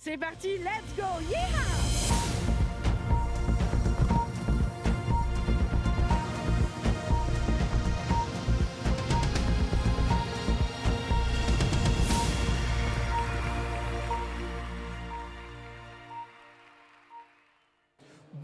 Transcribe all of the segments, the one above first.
C'est parti, let's go, yeah!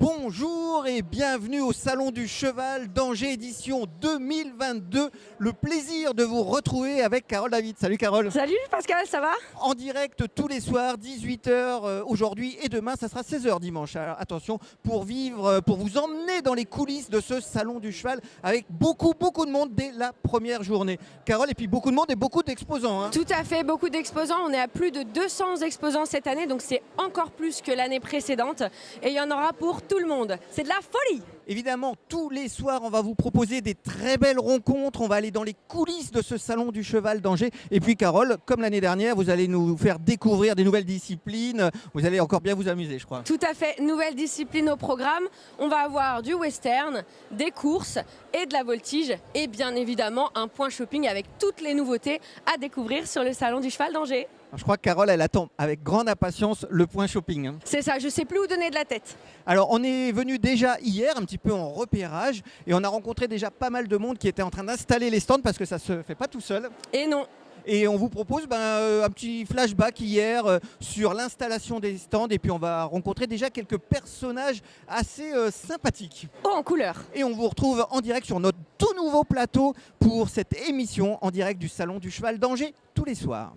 Bonjour et bienvenue au Salon du Cheval d'Angers édition 2022. Le plaisir de vous retrouver avec Carole David. Salut Carole. Salut Pascal, ça va? En direct tous les soirs, 18h aujourd'hui et demain, ça sera 16h dimanche. Alors, attention, pour vous emmener dans les coulisses de ce Salon du Cheval avec beaucoup de monde dès la première journée. Carole, et puis beaucoup de monde et beaucoup d'exposants. Hein. Tout à fait, beaucoup d'exposants. On est à plus de 200 exposants cette année, donc c'est encore plus que l'année précédente. Et il y en aura pour tout le monde. C'est de la folie! Évidemment, tous les soirs, on va vous proposer des très belles rencontres. On va aller dans les coulisses de ce Salon du Cheval d'Angers. Et puis, Carole, comme l'année dernière, vous allez nous faire découvrir des nouvelles disciplines. Vous allez encore bien vous amuser, je crois. Tout à fait, nouvelle discipline au programme. On va avoir du western, des courses et de la voltige. Et bien évidemment, un point shopping avec toutes les nouveautés à découvrir sur le Salon du Cheval d'Angers. Je crois que Carole, elle attend avec grande impatience le point shopping. Hein. C'est ça, je ne sais plus où donner de la tête. Alors, on est venu déjà hier, un petit peu en repérage, et on a rencontré déjà pas mal de monde qui était en train d'installer les stands parce que ça ne se fait pas tout seul. Et non. Et on vous propose un petit flashback hier sur l'installation des stands, et puis on va rencontrer déjà quelques personnages assez sympathiques. Oh, en couleur. Et on vous retrouve en direct sur notre tout nouveau plateau pour cette émission en direct du Salon du Cheval d'Angers tous les soirs.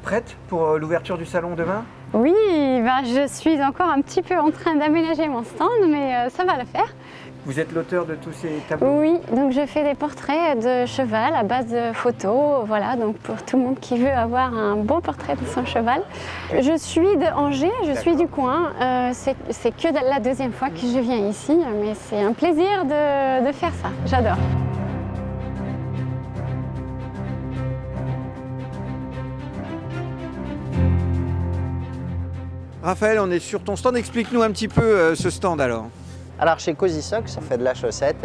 Prête pour l'ouverture du salon demain ? Oui, je suis encore un petit peu en train d'aménager mon stand, mais ça va le faire. Vous êtes l'auteur de tous ces tableaux ? Oui, donc je fais des portraits de cheval à base de photos, voilà, donc pour tout le monde qui veut avoir un beau portrait de son cheval. Je suis de Angers, je suis du coin, c'est que la deuxième fois que je viens ici, mais c'est un plaisir de faire ça, j'adore. Raphaël, on est sur ton stand. Explique-nous un petit peu ce stand alors. Alors chez Cozy Socks, ça fait de la chaussette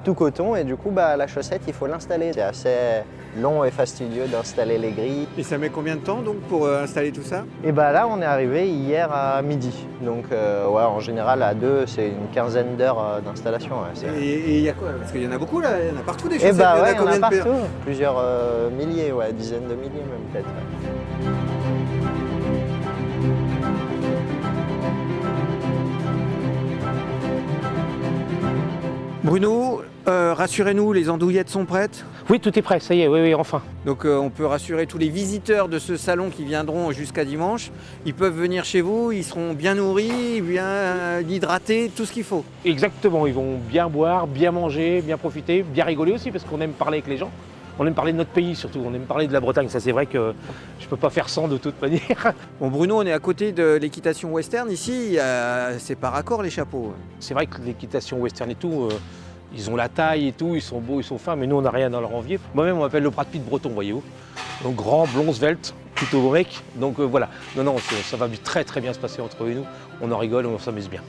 tout coton et du coup la chaussette il faut l'installer. C'est assez long et fastidieux d'installer les grilles. Et ça met combien de temps donc pour installer tout ça ? Et là on est arrivé hier à midi. Donc en général à 2 c'est une quinzaine d'heures d'installation. Ouais, et il y a quoi ? Parce qu'il y en a beaucoup là, il y en a partout des et chaussettes. il y en a de paires ? partout. Plusieurs milliers, dizaines de milliers même peut-être. Ouais. Bruno, rassurez-nous, les andouillettes sont prêtes ? Oui, tout est prêt, ça y est, oui, enfin. Donc on peut rassurer tous les visiteurs de ce salon qui viendront jusqu'à dimanche. Ils peuvent venir chez vous, ils seront bien nourris, bien hydratés, tout ce qu'il faut. Exactement, ils vont bien boire, bien manger, bien profiter, bien rigoler aussi parce qu'on aime parler avec les gens. On aime parler de notre pays surtout, on aime parler de la Bretagne. Ça c'est vrai que je ne peux pas faire sans de toute manière. Bon Bruno, on est à côté de l'équitation western ici, c'est par accord les chapeaux. C'est vrai que l'équitation western et tout, ils ont la taille et tout, ils sont beaux, ils sont fins, mais nous on n'a rien à leur envier. Moi-même on m'appelle le Brad Pitt breton, voyez-vous. Donc grand, blond, svelte, plutôt beau mec. Donc voilà, non, ça va très très bien se passer entre eux et nous. On en rigole, on s'amuse bien.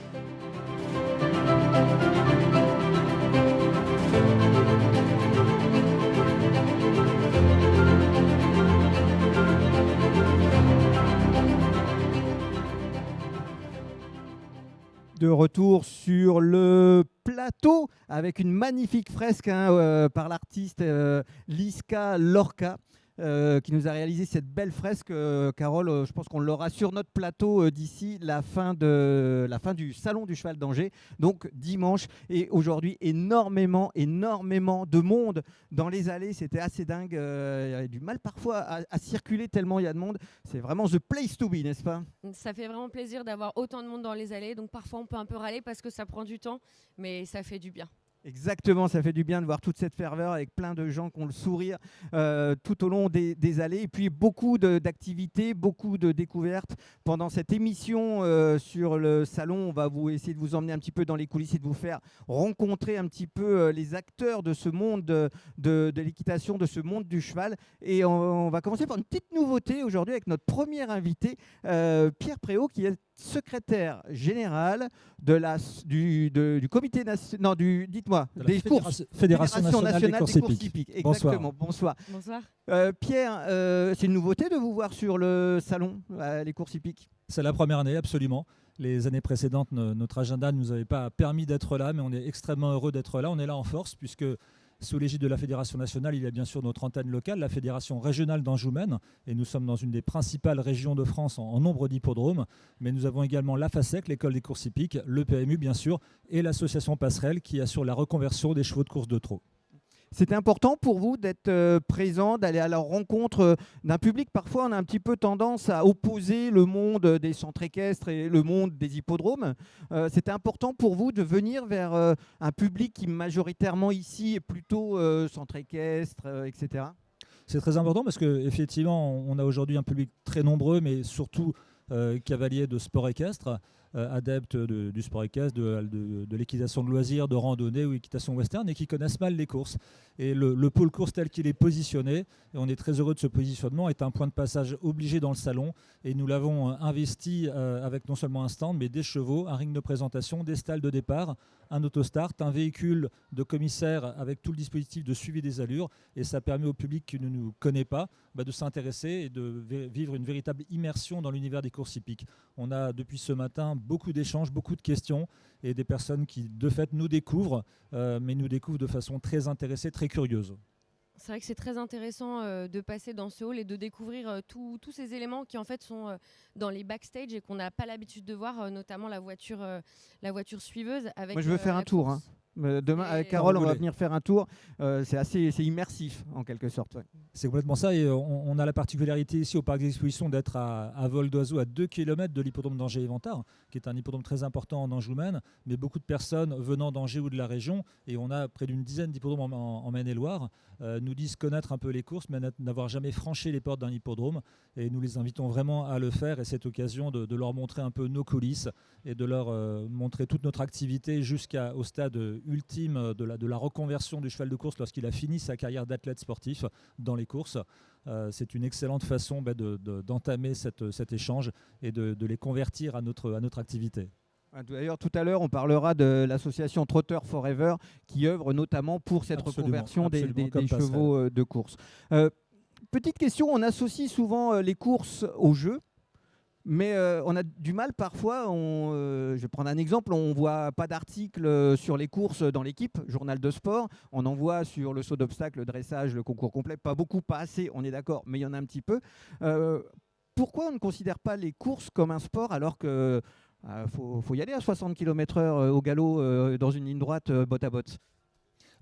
De retour sur le plateau avec une magnifique fresque par l'artiste Liska Lorca qui nous a réalisé cette belle fresque. Carole, je pense qu'on l'aura sur notre plateau d'ici la fin du Salon du Cheval d'Angers, donc dimanche. Et aujourd'hui, énormément de monde dans les allées. C'était assez dingue. Il y avait du mal parfois à circuler tellement il y a de monde. C'est vraiment the place to be, n'est-ce pas ? Ça fait vraiment plaisir d'avoir autant de monde dans les allées. Donc parfois on peut un peu râler parce que ça prend du temps, mais ça fait du bien. Exactement, ça fait du bien de voir toute cette ferveur avec plein de gens qui ont le sourire tout au long des allées. Et puis beaucoup d'activités, beaucoup de découvertes. Pendant cette émission sur le salon, on va essayer de vous emmener un petit peu dans les coulisses et de vous faire rencontrer un petit peu les acteurs de ce monde de l'équitation, de ce monde du cheval. Et on va commencer par une petite nouveauté aujourd'hui avec notre premier invité, Pierre Préau, qui est secrétaire général du comité national, dites-moi, des courses. Fédération nationale des courses hippiques. Exactement, bonsoir. Bonsoir. Pierre, c'est une nouveauté de vous voir sur le salon, les courses hippiques? C'est la première année, absolument. Les années précédentes, notre agenda ne nous avait pas permis d'être là, mais on est extrêmement heureux d'être là. On est là en force, puisque sous l'égide de la Fédération nationale, il y a bien sûr notre antenne locale, la Fédération régionale d'Anjou-Maine, et nous sommes dans une des principales régions de France en nombre d'hippodromes, mais nous avons également la FASEC, l'école des courses hippiques, le PMU bien sûr, et l'association Passerelle qui assure la reconversion des chevaux de course de trot. C'était important pour vous d'être présent, d'aller à la rencontre d'un public. Parfois, on a un petit peu tendance à opposer le monde des centres équestres et le monde des hippodromes. C'était important pour vous de venir vers un public qui majoritairement ici est plutôt centre équestre, etc. C'est très important parce qu'effectivement, on a aujourd'hui un public très nombreux, mais surtout cavaliers de sport équestre, adeptes du sport équestre, de l'équitation de loisirs, de randonnée ou équitation western, et qui connaissent mal les courses. Et le pôle course tel qu'il est positionné, et on est très heureux de ce positionnement, est un point de passage obligé dans le salon. Et nous l'avons investi avec non seulement un stand, mais des chevaux, un ring de présentation, des stalles de départ, un autostart, un véhicule de commissaire avec tout le dispositif de suivi des allures. Et ça permet au public qui ne nous connaît pas de s'intéresser et de vivre une véritable immersion dans l'univers des courses hippiques. On a depuis ce matin beaucoup d'échanges, beaucoup de questions et des personnes qui de fait nous découvrent, mais nous découvrent de façon très intéressée, très curieuse. C'est vrai que c'est très intéressant de passer dans ce hall et de découvrir tous ces éléments qui en fait sont dans les backstage et qu'on n'a pas l'habitude de voir, notamment la voiture suiveuse. Avec, moi, je veux faire un tour. Demain, avec Carole, on va venir faire un tour. C'est immersif, en quelque sorte. Ouais. C'est complètement ça. Et on a la particularité ici au parc d'exposition d'être à vol d'oiseau à 2 km de l'hippodrome d'Angers-et-Ventard, qui est un hippodrome très important en Anjou-Maine, mais beaucoup de personnes venant d'Angers ou de la région, et on a près d'une dizaine d'hippodromes en Maine-et-Loire, nous disent connaître un peu les courses, mais n'avoir jamais franchi les portes d'un hippodrome. Et nous les invitons vraiment à le faire. Et cette occasion de leur montrer un peu nos coulisses et de leur montrer toute notre activité jusqu'au stade ultime de la reconversion du cheval de course lorsqu'il a fini sa carrière d'athlète sportif dans les courses. C'est une excellente façon d'entamer cet échange et de les convertir à notre activité. D'ailleurs, tout à l'heure, on parlera de l'association Trotter Forever qui œuvre notamment pour cette reconversion des chevaux de course. Petite question, on associe souvent les courses aux jeux. Mais on a du mal parfois, je vais prendre un exemple, on ne voit pas d'articles sur les courses dans l'équipe, journal de sport, on en voit sur le saut d'obstacle, le dressage, le concours complet, pas beaucoup, pas assez, on est d'accord, mais il y en a un petit peu. Pourquoi on ne considère pas les courses comme un sport alors que faut y aller à 60 km/h au galop dans une ligne droite, botte à botte?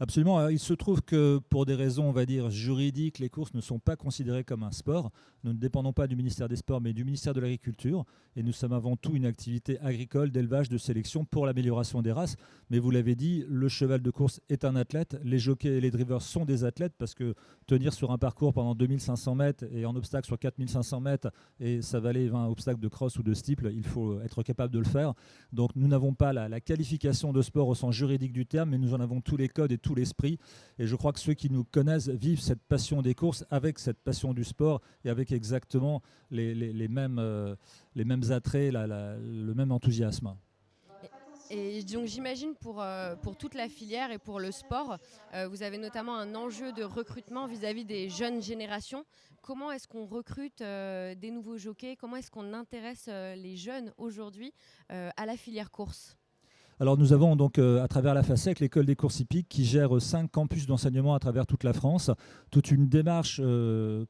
Absolument. Alors, il se trouve que pour des raisons, on va dire, juridiques, les courses ne sont pas considérées comme un sport. Nous ne dépendons pas du ministère des Sports, mais du ministère de l'Agriculture. Et nous sommes avant tout une activité agricole, d'élevage, de sélection pour l'amélioration des races. Mais vous l'avez dit, le cheval de course est un athlète. Les jockeys et les drivers sont des athlètes parce que tenir sur un parcours pendant 2500 mètres et en obstacle sur 4500 mètres et s'avaler 20 obstacles de cross ou de steeple, il faut être capable de le faire. Donc nous n'avons pas la qualification de sport au sens juridique du terme, mais nous en avons tous les codes et tout l'esprit. Et je crois que ceux qui nous connaissent vivent cette passion des courses avec cette passion du sport et avec exactement les mêmes attraits, le même enthousiasme. Et donc j'imagine pour toute la filière et pour le sport, vous avez notamment un enjeu de recrutement vis-à-vis des jeunes générations. Comment est-ce qu'on recrute des nouveaux jockeys? Comment est-ce qu'on intéresse les jeunes aujourd'hui à la filière course? Alors nous avons donc à travers la FASEC, l'école des courses hippiques, qui gère 5 campus d'enseignement à travers toute la France, toute une démarche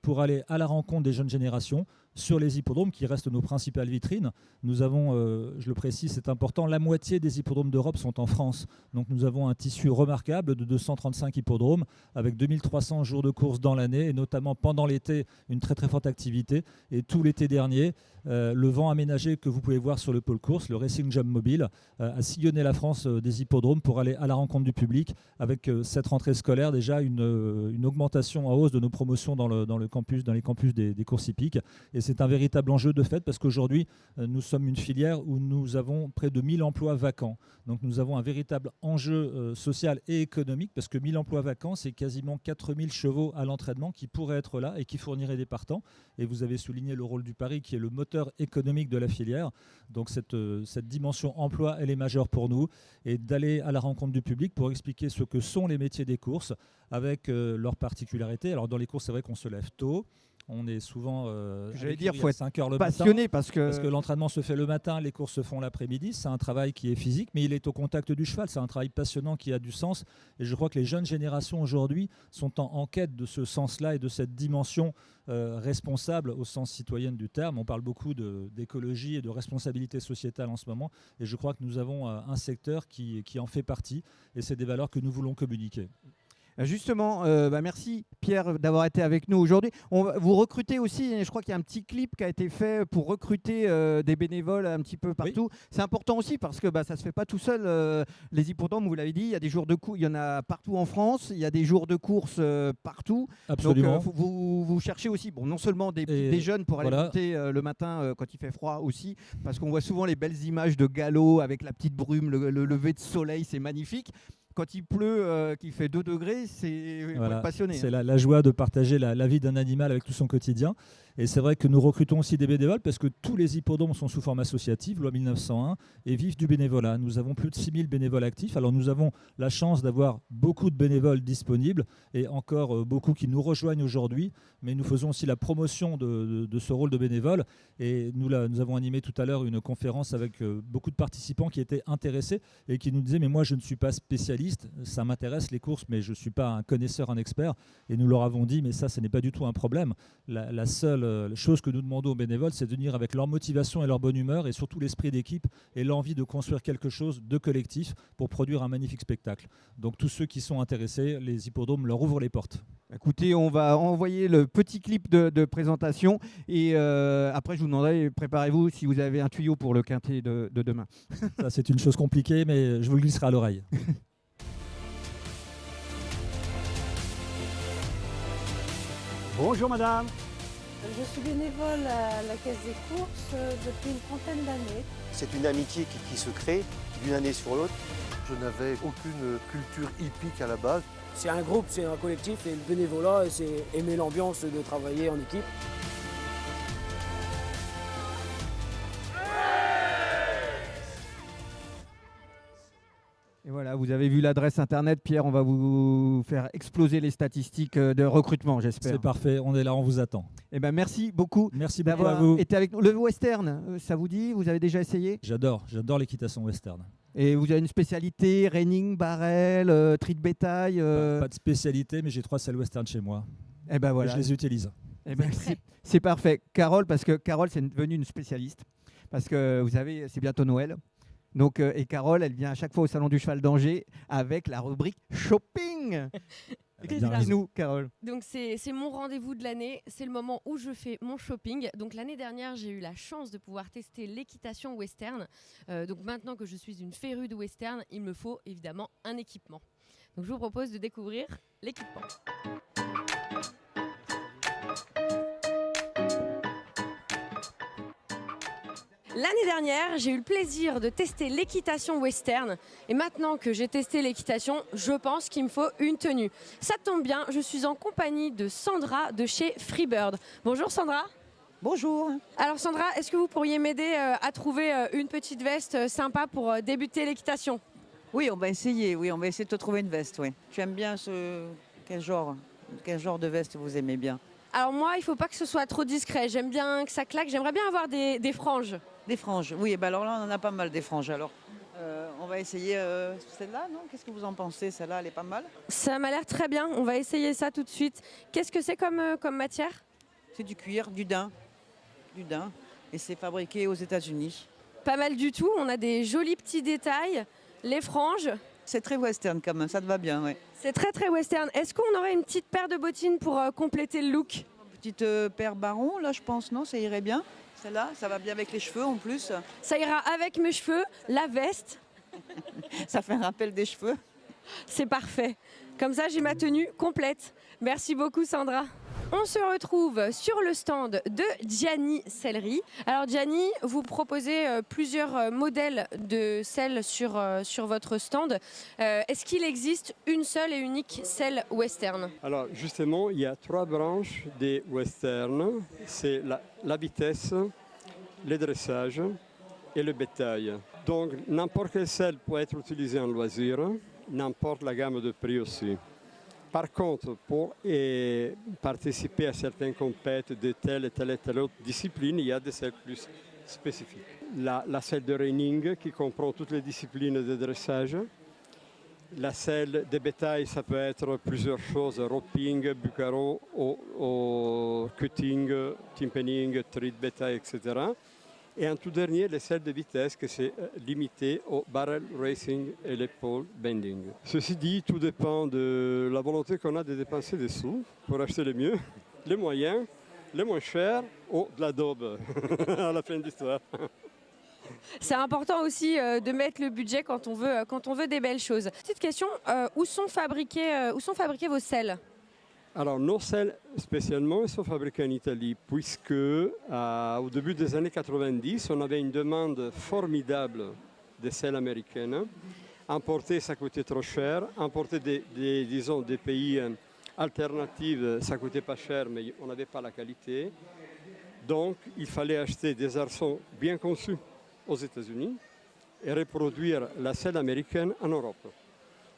pour aller à la rencontre des jeunes générations. sur les hippodromes qui restent nos principales vitrines. Nous avons, je le précise, c'est important, la moitié des hippodromes d'Europe sont en France. Donc nous avons un tissu remarquable de 235 hippodromes avec 2300 jours de course dans l'année et notamment pendant l'été, une très très forte activité. Et tout l'été dernier, le vent aménagé que vous pouvez voir sur le pôle course, le Racing Jump Mobile, a sillonné la France des hippodromes pour aller à la rencontre du public avec cette rentrée scolaire déjà une augmentation en hausse de nos promotions dans les campus des courses hippiques. Et c'est un véritable enjeu de fait parce qu'aujourd'hui, nous sommes une filière où nous avons près de 1000 emplois vacants. Donc nous avons un véritable enjeu social et économique parce que 1000 emplois vacants, c'est quasiment 4000 chevaux à l'entraînement qui pourraient être là et qui fourniraient des partants. Et vous avez souligné le rôle du pari qui est le moteur économique de la filière. Donc cette dimension emploi, elle est majeure pour nous. Et d'aller à la rencontre du public pour expliquer ce que sont les métiers des courses avec leurs particularités. Alors dans les courses, c'est vrai qu'on se lève tôt. On est souvent j'allais dire, faut être 5 heures le passionné matin, parce que l'entraînement se fait le matin, les courses se font l'après-midi. C'est un travail qui est physique, mais il est au contact du cheval. C'est un travail passionnant qui a du sens. Et je crois que les jeunes générations aujourd'hui sont en quête de ce sens-là et de cette dimension responsable au sens citoyenne du terme. On parle beaucoup d'écologie et de responsabilité sociétale en ce moment. Et je crois que nous avons un secteur qui en fait partie. Et c'est des valeurs que nous voulons communiquer. Justement, merci Pierre d'avoir été avec nous aujourd'hui. Vous recrutez aussi, je crois qu'il y a un petit clip qui a été fait pour recruter des bénévoles un petit peu partout. Oui. C'est important aussi parce que ça ne se fait pas tout seul. Les hippodromes, vous l'avez dit, il y a des jours de course, il y en a partout en France, il y a des jours de course partout. Absolument. Donc vous cherchez aussi, non seulement des jeunes pour aller monter le matin quand il fait froid aussi, parce qu'on voit souvent les belles images de galop avec la petite brume, le lever de soleil, c'est magnifique. Quand il pleut, qu'il fait 2 degrés, c'est passionné. C'est la joie de partager la vie d'un animal avec tout son quotidien. Et c'est vrai que nous recrutons aussi des bénévoles parce que tous les hippodromes sont sous forme associative, loi 1901, et vivent du bénévolat. Nous avons plus de 6000 bénévoles actifs. Alors nous avons la chance d'avoir beaucoup de bénévoles disponibles et encore beaucoup qui nous rejoignent aujourd'hui. Mais nous faisons aussi la promotion de ce rôle de bénévole. Et nous avons animé tout à l'heure une conférence avec beaucoup de participants qui étaient intéressés et qui nous disaient « mais moi je ne suis pas spécialiste, ça m'intéresse les courses, mais je ne suis pas un connaisseur, un expert ». Et nous leur avons dit « mais ça, ce n'est pas du tout un problème. La seule chose que nous demandons aux bénévoles, c'est de venir avec leur motivation et leur bonne humeur et surtout l'esprit d'équipe et l'envie de construire quelque chose de collectif pour produire un magnifique spectacle. Donc tous ceux qui sont intéressés, les hippodromes leur ouvrent les portes. Écoutez, on va envoyer le petit clip de présentation et après je vous demanderai, préparez-vous si vous avez un tuyau pour le quintet de demain. Ça c'est une chose compliquée, mais je vous le glisserai à l'oreille. Bonjour madame. Je suis bénévole à la Caisse des courses depuis une trentaine d'années. C'est une amitié qui se crée d'une année sur l'autre. Je n'avais aucune culture hippique à la base. C'est un groupe, c'est un collectif et le bénévolat, c'est aimer l'ambiance de travailler en équipe. Et voilà, vous avez vu l'adresse internet, Pierre, on va vous faire exploser les statistiques de recrutement, j'espère. C'est parfait, on est là, on vous attend. Eh ben, merci beaucoup d'avoir été avec nous. Le western, ça vous dit? Vous avez déjà essayé? J'adore l'équitation western. Et vous avez une spécialité, reining, barrel, tri de bétail Pas de spécialité, mais j'ai 3 selles western chez moi. Et ben voilà. Et je les utilise. Eh ben, c'est parfait. Carole, parce que Carole, c'est devenue une spécialiste. Parce que vous savez, c'est bientôt Noël. Donc, et Carole, elle vient à chaque fois au Salon du Cheval d'Angers avec la rubrique shopping. Expliquez-nous, Carole. Donc c'est mon rendez-vous de l'année, c'est le moment où je fais mon shopping. Donc l'année dernière, j'ai eu la chance de pouvoir tester l'équitation western. Donc maintenant que je suis une férue de western, il me faut évidemment un équipement. Donc je vous propose de découvrir l'équipement. L'année dernière, j'ai eu le plaisir de tester l'équitation western. Et maintenant que j'ai testé l'équitation, je pense qu'il me faut une tenue. Ça tombe bien, je suis en compagnie de Sandra de chez Freebird. Bonjour Sandra. Bonjour. Alors Sandra, est-ce que vous pourriez m'aider à trouver une petite veste sympa pour débuter l'équitation? Oui, on va essayer. Oui, on va essayer de te trouver une veste. Oui. Tu aimes bien quel genre de veste vous aimez bien? Alors moi, il ne faut pas que ce soit trop discret. J'aime bien que ça claque. J'aimerais bien avoir des franges. Des franges, oui. Ben alors là, on en a pas mal des franges. Alors, on va essayer celle-là, non? Qu'est-ce que vous en pensez? Celle-là, elle est pas mal? Ça m'a l'air très bien. On va essayer ça tout de suite. Qu'est-ce que c'est comme matière? C'est du cuir, du daim. du daim. Et c'est fabriqué aux États-Unis. Pas mal du tout, on a des jolis petits détails, les franges. C'est très western quand même, ça te va bien, ouais. C'est très très western. Est-ce qu'on aurait une petite paire de bottines pour compléter le look? Petite paire Baron, là, je pense, non? Ça irait bien. Celle-là, ça va bien avec les cheveux en plus. Ça ira avec mes cheveux, la veste. Ça fait un rappel des cheveux. C'est parfait. Comme ça, j'ai ma tenue complète. Merci beaucoup, Sandra. On se retrouve sur le stand de Gianni Sellerie. Alors Gianni, vous proposez plusieurs modèles de selles sur votre stand. Est-ce qu'il existe une seule et unique selle western? Alors justement, il y a 3 branches des westerns. C'est la vitesse, le dressage et le bétail. Donc n'importe quelle selle peut être utilisée en loisir, n'importe la gamme de prix aussi. Par contre, pour participer à certaines compétitions de telle et telle autre discipline, il y a des selles plus spécifiques. La selle de reining qui comprend toutes les disciplines de dressage. La selle de bétail, ça peut être plusieurs choses, roping, bucaro, cutting, timpening, treat bétail, etc. Et en tout dernier, les selles de vitesse que c'est limité au barrel racing et le pole bending. Ceci dit, tout dépend de la volonté qu'on a de dépenser des sous pour acheter le mieux, les moyens, les moins chers ou de la daube à la fin de l'histoire. C'est important aussi de mettre le budget quand on veut des belles choses. Petite question, où sont fabriquées vos selles? Alors, nos selles, spécialement, sont fabriquées en Italie, puisque au début des années 90, on avait une demande formidable de selles américaines. Importer, ça coûtait trop cher. Importer des pays alternatifs, ça coûtait pas cher, mais on n'avait pas la qualité. Donc, il fallait acheter des arçons bien conçus aux États-Unis et reproduire la selle américaine en Europe.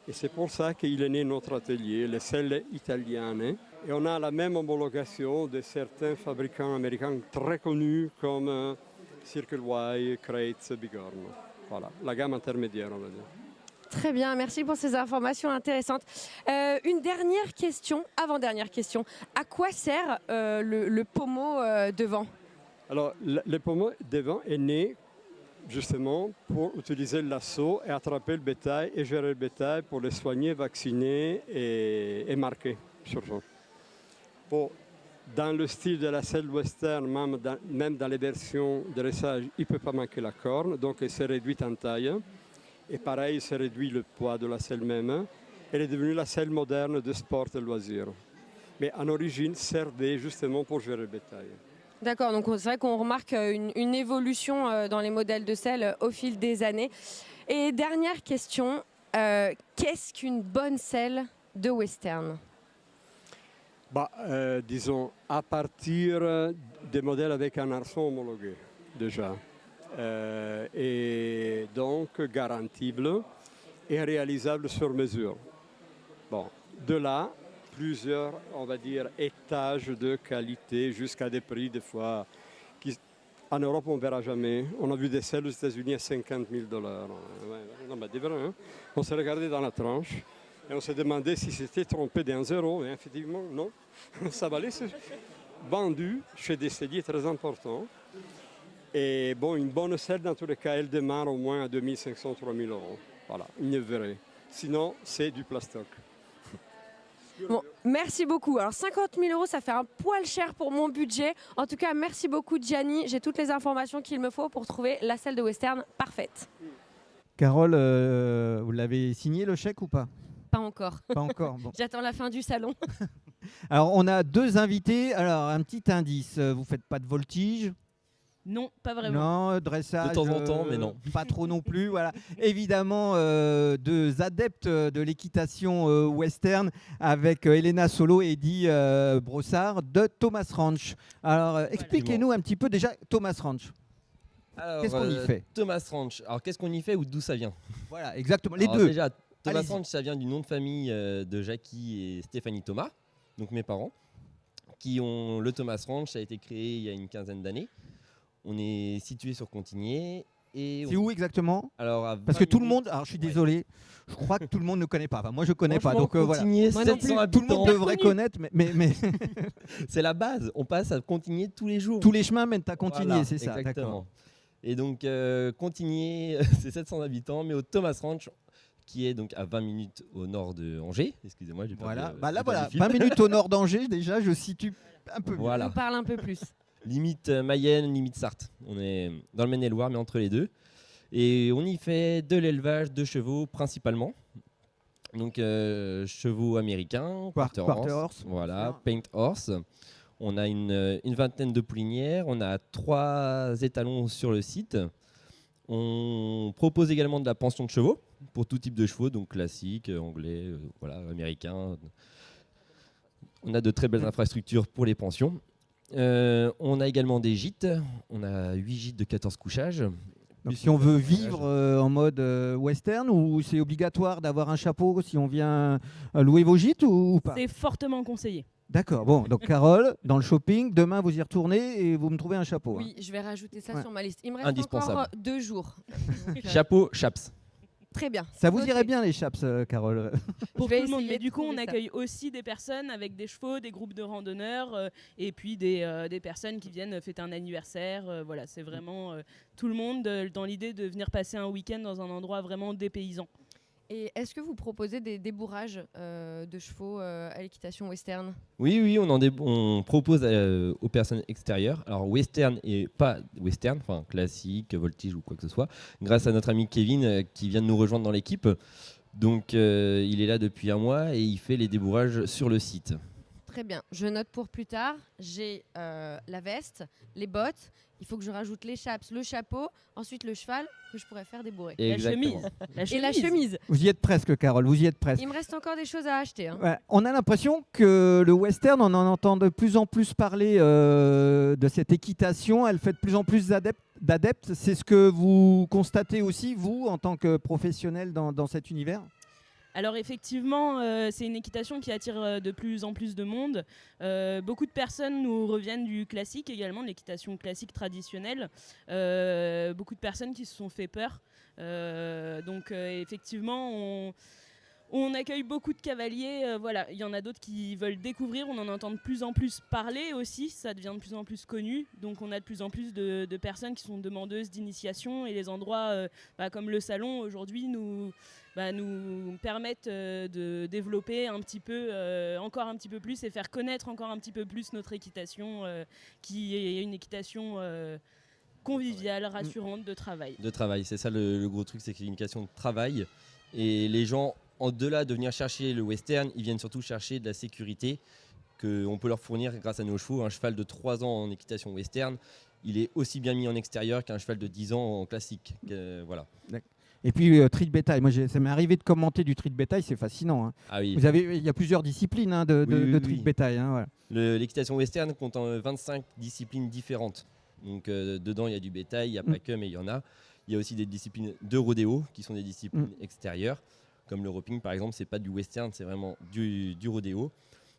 Et c'est pour ça qu'il est né notre atelier, les selles italiennes. Et on a la même homologation de certains fabricants américains très connus comme Circle Y, Kreitz, Bigorn. Voilà, la gamme intermédiaire, on va dire. Très bien, merci pour ces informations intéressantes. Une dernière question, avant-dernière question. À quoi sert le pommeau devant? Alors, le pommeau devant est né justement pour utiliser le lasso et attraper le bétail et gérer le bétail pour les soigner, vacciner et marquer surtout. Bon, dans le style de la selle western, même dans les versions de dressage, il ne peut pas manquer la corne, donc elle s'est réduite en taille. Et pareil, il s'est réduit le poids de la selle même. Elle est devenue la selle moderne de sport et loisir. Mais en origine, servait justement pour gérer le bétail. D'accord, donc c'est vrai qu'on remarque une évolution dans les modèles de selle au fil des années. Et dernière question, qu'est-ce qu'une bonne selle de western? Disons, à partir des modèles avec un arçon homologué, déjà. Et donc garantible et réalisable sur mesure. Bon, de là, plusieurs, on va dire, étages de qualité jusqu'à des prix des fois qui, en Europe, on ne verra jamais. On a vu des selles aux États-Unis à $50 000. Non, mais des vrais, hein. On s'est regardé dans la tranche et on s'est demandé si c'était trompé d'un zéro. Et effectivement, non. Ça valait vendu chez des celliers très importants. Et bon, une bonne selle, dans tous les cas, elle démarre au moins à 2 500, 3 000 euros. Voilà, une vraie. Sinon, c'est du plastoc. Bon, merci beaucoup. Alors 50 000 euros, ça fait un poil cher pour mon budget. En tout cas, merci beaucoup Gianni. J'ai toutes les informations qu'il me faut pour trouver la selle de western parfaite. Carole, vous l'avez signé le chèque ou pas? Pas encore. Pas encore. Bon. J'attends la fin du salon. Alors, on a 2 invités. Alors, un petit indice. Vous faites pas de voltige? Non, pas vraiment. Non, dressage. De temps en temps, mais non. Pas trop non plus. Voilà. Évidemment, 2 adeptes de l'équitation western avec Elena Solo et Eddie Brossard de Thomas Ranch. Alors, expliquez-nous un petit peu déjà Thomas Ranch. Qu'est-ce qu'on y fait? Thomas Ranch. Alors, qu'est-ce qu'on y fait ou d'où ça vient? Voilà, exactement. Les deux. Déjà, Thomas Ranch, ça vient du nom de famille de Jackie et Stéphanie Thomas, donc mes parents, qui ont le Thomas Ranch. Ça a été créé il y a une quinzaine d'années. On est situé sur Contigné Et c'est où exactement? Alors, parce que tout le monde, alors je suis désolé, je crois que tout le monde ne connaît pas. Enfin, moi je connais pas, donc voilà. Contigné, 700 habitants. Tout le monde devrait connaître, mais c'est la base. On passe à Contigné tous les jours. Tous les chemins mènent à Contigné, voilà, c'est ça. Exactement. D'accord. Et donc Contigné, c'est 700 habitants, mais au Thomas Ranch, qui est donc à 20 minutes au nord de Angers. Excusez-moi, j'ai pas voilà. vu, Là, voilà, 20 minutes au nord d'Angers, déjà, je situe un peu. Voilà. On parle un peu plus. Limite Mayenne, limite Sarthe. On est dans le Maine-et-Loire, mais entre les deux. Et on y fait de l'élevage de chevaux principalement. Donc chevaux américains, quarter horse, voilà, paint horse. On a une vingtaine de poulinières, on a 3 étalons sur le site. On propose également de la pension de chevaux pour tout type de chevaux, donc classique, anglais, voilà, américain. On a de très belles infrastructures pour les pensions. On a également des gîtes. On a 8 gîtes de 14 couchages. Donc si on veut vivre en mode western, ou c'est obligatoire d'avoir un chapeau si on vient louer vos gîtes ou pas? C'est fortement conseillé. D'accord, bon, donc Carole, dans le shopping, demain vous y retournez et vous me trouvez un chapeau. Oui, je vais rajouter ça Ouais. sur ma liste. Il me reste encore 2 jours. Donc, Chapeau, chaps. Très bien. Ça vous Ok. irait bien les chaps, Carole? Pour Je vais tout le monde. essayer Mais de du coup, on trouver ça. accueille aussi des personnes avec des chevaux, des groupes de randonneurs et puis des personnes qui viennent fêter un anniversaire. Voilà, c'est vraiment tout le monde dans l'idée de venir passer un week-end dans un endroit vraiment dépaysant. Et est-ce que vous proposez des débourrages de chevaux à l'équitation western? Oui, on propose aux personnes extérieures, alors western et pas western, enfin classique, voltige ou quoi que ce soit, grâce à notre ami Kevin qui vient de nous rejoindre dans l'équipe. Donc il est là depuis un mois et il fait les débourrages sur le site. Très bien. Je note pour plus tard. J'ai la veste, les bottes. Il faut que je rajoute les chaps, le chapeau, ensuite le cheval que je pourrais faire débourrer. Exactement. Et la chemise. Vous y êtes presque, Carole, vous y êtes presque. Il me reste encore des choses à acheter. Hein. Ouais, on a l'impression que le western, on en entend de plus en plus parler de cette équitation. Elle fait de plus en plus d'adeptes. C'est ce que vous constatez aussi, vous, en tant que professionnel dans cet univers? Alors effectivement, c'est une équitation qui attire de plus en plus de monde. Beaucoup de personnes nous reviennent du classique également, de l'équitation classique traditionnelle. Beaucoup de personnes qui se sont fait peur. Donc effectivement, on accueille beaucoup de cavaliers. Voilà, il y en a d'autres qui veulent découvrir. On en entend de plus en plus parler aussi. Ça devient de plus en plus connu. Donc on a de plus en plus de personnes qui sont demandeuses d'initiation. Et les endroits comme le salon aujourd'hui nous permettent de développer un petit peu, encore un petit peu plus et faire connaître encore un petit peu plus notre équitation qui est une équitation conviviale, rassurante de travail. De travail, c'est ça le gros truc, c'est que c'est une question de travail. Et les gens, au-delà de venir chercher le western, ils viennent surtout chercher de la sécurité qu'on peut leur fournir grâce à nos chevaux. Un cheval de 3 ans en équitation western, il est aussi bien mis en extérieur qu'un cheval de 10 ans en classique. Voilà. Et puis tri de bétail, moi ça m'est arrivé de commenter du tri de bétail, c'est fascinant. Hein. Ah oui. Il y a plusieurs disciplines de tri de bétail. Hein, voilà. L'équitation western compte 25 disciplines différentes. Donc dedans il y a du bétail, il n'y a pas que, mais il y en a. Il y a aussi des disciplines de rodéo qui sont des disciplines extérieures, comme le roping par exemple, c'est pas du western, c'est vraiment du rodéo.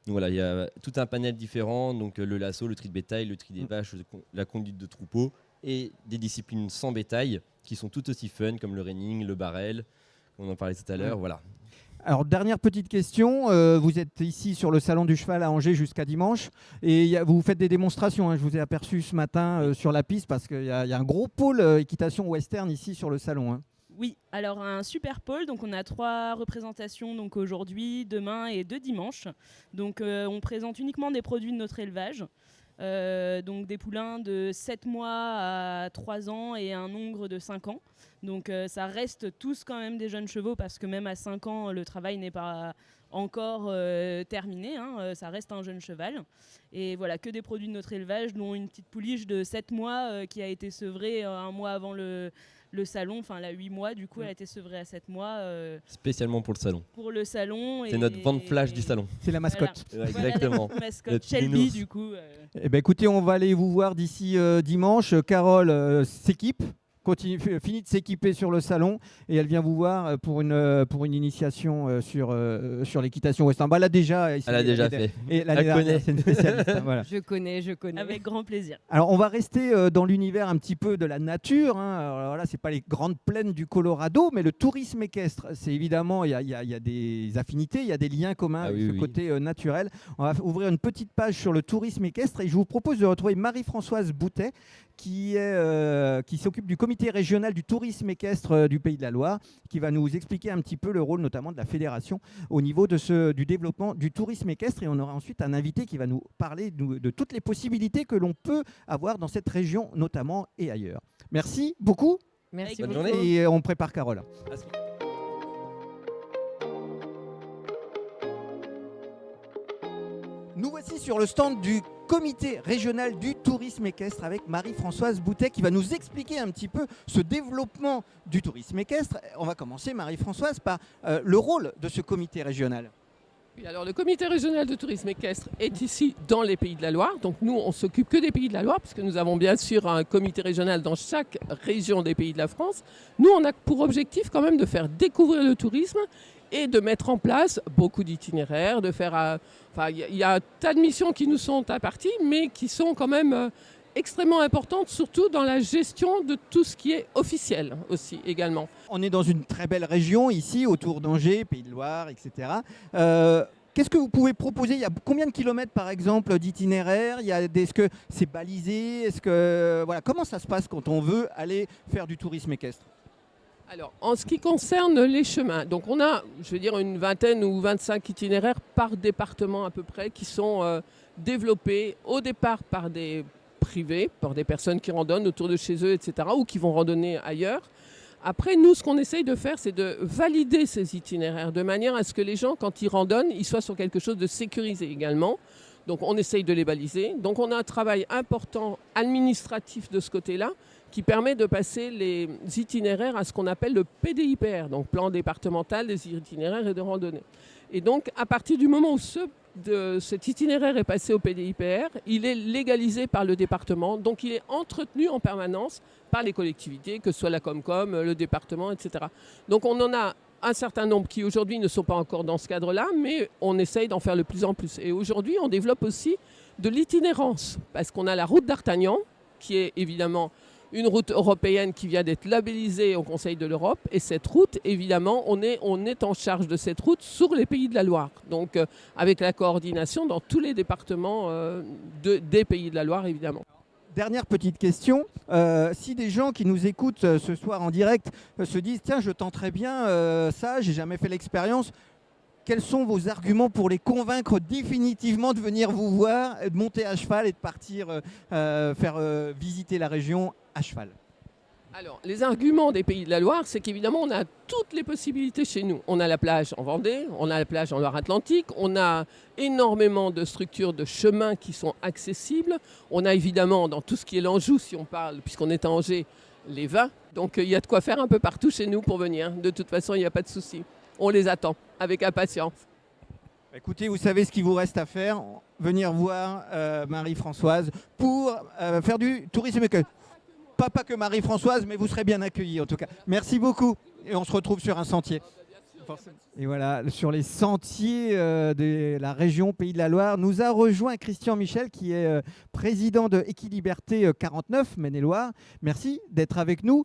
Donc voilà, il y a tout un panel différent, donc le lasso, le tri de bétail, le tri des vaches, la conduite de troupeau, et des disciplines sans bétail qui sont tout aussi fun, comme le reining, le barrel, on en parlait tout à l'heure, voilà. Alors, dernière petite question. Vous êtes ici sur le Salon du Cheval à Angers jusqu'à dimanche. Et vous faites des démonstrations. Hein. Je vous ai aperçu ce matin sur la piste parce qu'il y a un gros pôle équitation western ici sur le salon. Hein. Oui, alors un super pôle. Donc on a 3 représentations donc aujourd'hui, demain et 2 dimanches. Donc on présente uniquement des produits de notre élevage. Donc des poulains de 7 mois à 3 ans et un ongre de 5 ans. Donc ça reste tous quand même des jeunes chevaux parce que même à 5 ans, le travail n'est pas encore terminé. Hein, ça reste un jeune cheval. Et voilà, que des produits de notre élevage, dont une petite pouliche de 7 mois qui a été sevrée un mois avant le salon, enfin la 8 mois, du coup elle a été sevrée à 7 mois. Spécialement pour le salon. Pour le salon. C'est notre vente flash du salon. C'est la mascotte. Voilà. Exactement. La mascotte Shelby du coup. Eh ben, écoutez, on va aller vous voir d'ici dimanche. Carole s'équipe finit de s'équiper sur le salon et elle vient vous voir pour une initiation sur l'équitation western. Bah, elle a déjà fait. Et l'année Elle dernière, connaît. c'est une spécialiste. Hein, voilà. Je connais. Avec grand plaisir. Alors, on va rester dans l'univers un petit peu de la nature. Hein. Alors là, c'est pas les grandes plaines du Colorado, mais le tourisme équestre. C'est évidemment, il y a des affinités, il y a des liens communs avec ce côté naturel. On va ouvrir une petite page sur le tourisme équestre et je vous propose de retrouver Marie-Françoise Boutet, qui s'occupe du comité régional du tourisme équestre du Pays de la Loire, qui va nous expliquer un petit peu le rôle notamment de la fédération au niveau du développement du tourisme équestre. Et on aura ensuite un invité qui va nous parler de toutes les possibilités que l'on peut avoir dans cette région notamment et ailleurs. Merci beaucoup. Merci. Bonne journée. Et on prépare Carole. Nous voici sur le stand du comité régional du tourisme équestre avec Marie-Françoise Boutet qui va nous expliquer un petit peu ce développement du tourisme équestre. On va commencer, Marie-Françoise, par le rôle de ce comité régional. Oui, alors le comité régional de tourisme équestre est ici dans les Pays de la Loire. Donc nous, on s'occupe que des Pays de la Loire puisque nous avons bien sûr un comité régional dans chaque région des Pays de la France. Nous, on a pour objectif quand même de faire découvrir le tourisme et de mettre en place beaucoup d'itinéraires, de faire... il y a un tas de missions qui nous sont imparties, mais qui sont quand même extrêmement importantes, surtout dans la gestion de tout ce qui est officiel aussi également. On est dans une très belle région ici, autour d'Angers, Pays de Loire, etc. Qu'est-ce que vous pouvez proposer? Il y a combien de kilomètres par exemple d'itinéraires? Est-ce que c'est balisé? Comment ça se passe quand on veut aller faire du tourisme équestre? Alors, en ce qui concerne les chemins, donc on a, je vais dire, une vingtaine ou 25 itinéraires par département à peu près qui sont développés au départ par des privés, par des personnes qui randonnent autour de chez eux, etc., ou qui vont randonner ailleurs. Après, nous, ce qu'on essaye de faire, c'est de valider ces itinéraires de manière à ce que les gens, quand ils randonnent, ils soient sur quelque chose de sécurisé également. Donc, on essaye de les baliser. Donc, on a un travail important administratif de ce côté-là, qui permet de passer les itinéraires à ce qu'on appelle le PDIPR, donc plan départemental des itinéraires et de randonnée. Et donc, à partir du moment où cet itinéraire est passé au PDIPR, il est légalisé par le département, donc il est entretenu en permanence par les collectivités, que ce soit la Comcom, le département, etc. Donc, on en a un certain nombre qui aujourd'hui ne sont pas encore dans ce cadre-là, mais on essaye d'en faire de plus en plus. Et aujourd'hui, on développe aussi de l'itinérance, parce qu'on a la route d'Artagnan, qui est évidemment une route européenne qui vient d'être labellisée au Conseil de l'Europe. Et cette route, évidemment, on est en charge de cette route sur les Pays de la Loire. Donc, avec la coordination dans tous les départements des Pays de la Loire, évidemment. Dernière petite question. Si des gens qui nous écoutent ce soir en direct se disent « Tiens, je tenterais bien ça, j'ai jamais fait l'expérience », quels sont vos arguments pour les convaincre définitivement de venir vous voir, de monter à cheval et de partir faire visiter la région à cheval? Alors, les arguments des Pays de la Loire, c'est qu'évidemment, on a toutes les possibilités chez nous. On a la plage en Vendée, on a la plage en Loire-Atlantique, on a énormément de structures de chemins qui sont accessibles. On a évidemment, dans tout ce qui est l'Anjou, si on parle, puisqu'on est à Angers, les vins. Donc, il y a de quoi faire un peu partout chez nous pour venir. De toute façon, il n'y a pas de souci. On les attend avec impatience. Écoutez, vous savez ce qu'il vous reste à faire. Venir voir Marie-Françoise pour faire du tourisme équestre. Pas que Marie-Françoise, mais vous serez bien accueillis en tout cas. Merci beaucoup. Et on se retrouve sur un sentier. Et voilà, sur les sentiers de la région Pays de la Loire, nous a rejoint Christian Michel, qui est président de Équiliberté 49, Maine-et-Loire. Merci d'être avec nous,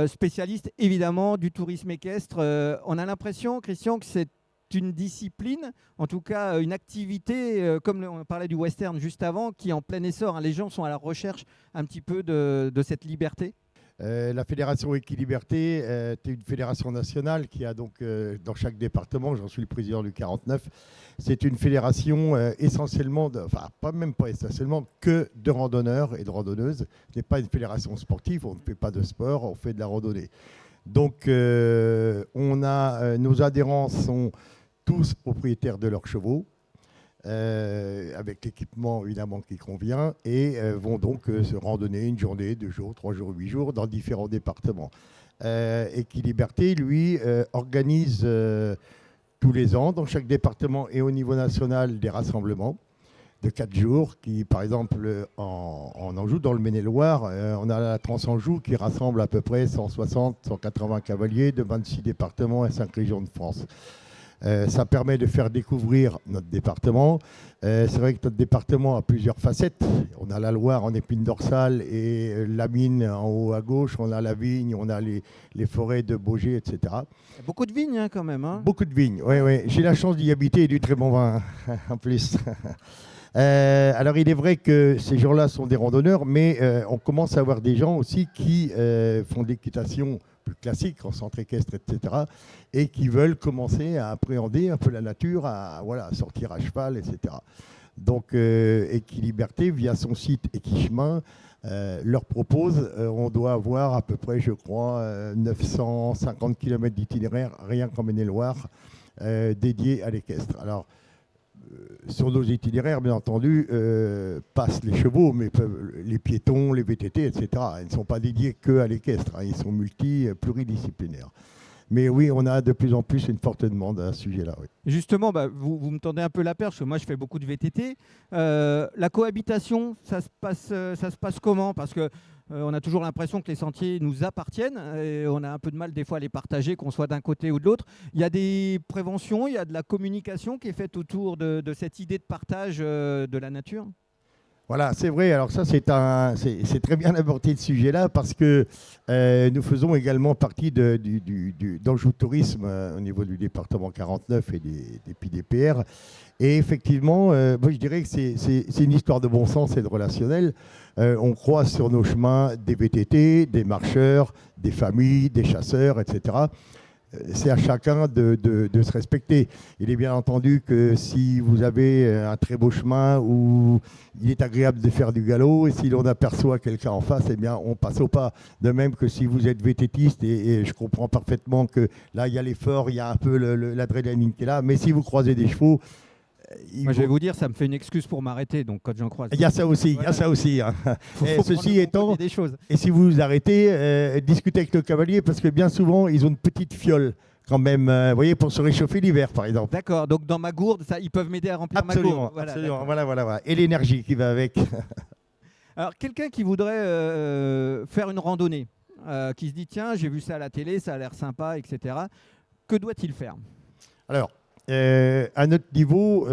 spécialiste évidemment du tourisme équestre. On a l'impression, Christian, que c'est une discipline, en tout cas une activité, comme on parlait du western juste avant, qui est en plein essor. Hein. Les gens sont à la recherche un petit peu de cette liberté. La fédération Équiliberté est une fédération nationale qui a donc dans chaque département, j'en suis le président du 49, c'est une fédération essentiellement, pas essentiellement, que de randonneurs et de randonneuses. Ce n'est pas une fédération sportive, on ne fait pas de sport, on fait de la randonnée. Donc nos adhérents sont tous propriétaires de leurs chevaux, avec l'équipement évidemment qui convient, et vont donc se randonner une journée, 2 jours, 3 jours, 8 jours dans différents départements. Équiliberté, lui, organise tous les ans, dans chaque département et au niveau national, des rassemblements de 4 jours, qui par exemple en Anjou, dans le Maine-et-Loire, on a la Transanjou qui rassemble à peu près 160-180 cavaliers de 26 départements et 5 régions de France. Ça permet de faire découvrir notre département. C'est vrai que notre département a plusieurs facettes. On a la Loire en épine dorsale et la mine en haut à gauche. On a la vigne, on a les forêts de Baugé, etc. Beaucoup de vignes hein, quand même. Hein. Beaucoup de vignes, oui, oui. J'ai la chance d'y habiter et du très bon vin en plus. Alors il est vrai que ces gens-là sont des randonneurs, mais on commence à avoir des gens aussi qui font de l'équitation plus classique, en centre équestre, etc., et qui veulent commencer à appréhender un peu la nature, à sortir à cheval, etc. Donc Équiliberté, via son site Équichemin, leur propose, on doit avoir à peu près, je crois, 950 km d'itinéraire, rien qu'en Maine-et-Loire, dédié à l'équestre. Alors, sur nos itinéraires, bien entendu, passent les chevaux, mais les piétons, les VTT, etc. Ils ne sont pas dédiés que à l'équestre, hein, ils sont pluridisciplinaires. Mais oui, on a de plus en plus une forte demande à ce sujet-là. Oui. Justement, vous me tendez un peu la perche, parce que moi je fais beaucoup de VTT. La cohabitation, ça se passe comment ? Parce que on a toujours l'impression que les sentiers nous appartiennent et on a un peu de mal des fois à les partager, qu'on soit d'un côté ou de l'autre. Il y a des préventions, il y a de la communication qui est faite autour de cette idée de partage de la nature. Voilà, c'est vrai. Alors ça, c'est très bien abordé ce sujet-là parce que nous faisons également partie d'Anjou Tourisme au niveau du département 49 et des PIDPR. Et effectivement, moi, je dirais que c'est une histoire de bon sens et de relationnel. On croise sur nos chemins des VTT, des marcheurs, des familles, des chasseurs, etc. C'est à chacun de se respecter. Il est bien entendu que si vous avez un très beau chemin où il est agréable de faire du galop et si l'on aperçoit quelqu'un en face, eh bien, on passe au pas. De même que si vous êtes VTTiste, et je comprends parfaitement que là, il y a l'effort, il y a un peu l'adrénaline qui est là, mais si vous croisez des chevaux, moi, je vais vous dire, ça me fait une excuse pour m'arrêter, donc quand j'en croise. Il y a ça aussi, voilà. Il y a ça aussi. Hein. Ceci étant, des choses. Et si vous vous arrêtez, discutez avec le cavalier, parce que bien souvent, ils ont une petite fiole quand même, vous voyez, pour se réchauffer l'hiver, par exemple. D'accord, donc dans ma gourde, ils peuvent m'aider à remplir ma gourde. Voilà, absolument, voilà. Et l'énergie qui va avec. Alors, quelqu'un qui voudrait faire une randonnée, qui se dit, tiens, j'ai vu ça à la télé, ça a l'air sympa, etc. Que doit-il faire ? Alors, à notre niveau,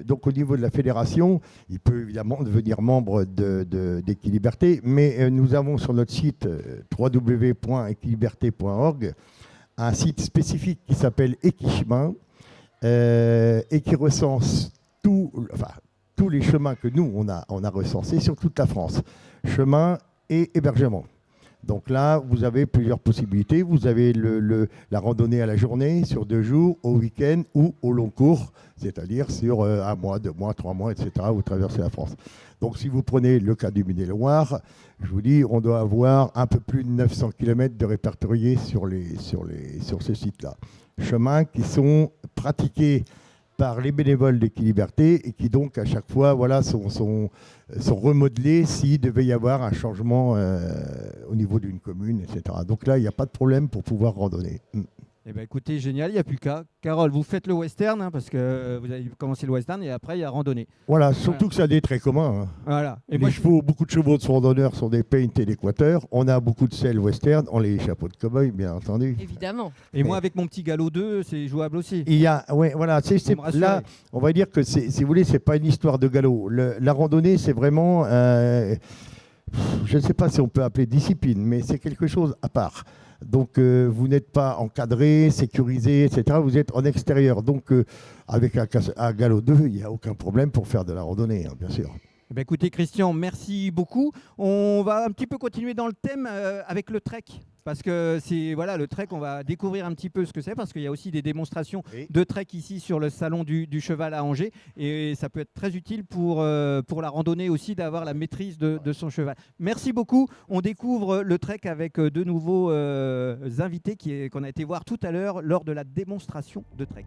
donc au niveau de la fédération, il peut évidemment devenir membre d'Équiliberté, mais nous avons sur notre site www.equiliberté.org un site spécifique qui s'appelle Équichemin et qui recense tous les chemins que nous, on a recensés sur toute la France, chemins et hébergements. Donc là, vous avez plusieurs possibilités. Vous avez la randonnée à la journée, sur 2 jours, au week-end ou au long cours, c'est-à-dire sur 1 mois, 2 mois, 3 mois, etc. Vous traversez la France. Donc si vous prenez le cas du Maine-et-Loire, je vous dis, on doit avoir un peu plus de 900 km de répertoriés sur ce site-là. Chemins qui sont pratiqués par les bénévoles d'Équiliberté et qui donc à chaque fois sont remodelés s'il devait y avoir un changement au niveau d'une commune, etc. Donc là, il n'y a pas de problème pour pouvoir randonner. Eh bien, écoutez, génial, il n'y a plus qu'à. Carole, vous faites le western, hein, parce que vous avez commencé le western et après, il y a randonnée. Voilà, surtout que ça a des traits communs. Hein. Voilà. Et beaucoup de chevaux de randonneurs sont des paints et des quatteurs. On a beaucoup de selles western, on a les chapeaux de cow-boy, bien entendu. Évidemment. Et moi, avec mon petit galop 2, c'est jouable aussi. Il y a, ouais, voilà, là, on va dire que si vous voulez, c'est pas une histoire de galop. La randonnée, c'est vraiment, je ne sais pas si on peut appeler discipline, mais c'est quelque chose à part. Donc, vous n'êtes pas encadré, sécurisé, etc. Vous êtes en extérieur. Donc, avec un galop 2, il n'y a aucun problème pour faire de la randonnée, hein, bien sûr. Eh bien, écoutez, Christian, merci beaucoup. On va un petit peu continuer dans le thème avec le trek. Parce que c'est le trek, on va découvrir un petit peu ce que c'est, parce qu'il y a aussi des démonstrations de trek ici sur le salon du cheval à Angers. Et ça peut être très utile pour la randonnée aussi, d'avoir la maîtrise de son cheval. Merci beaucoup. On découvre le trek avec de nouveaux invités qu'on a été voir tout à l'heure lors de la démonstration de trek.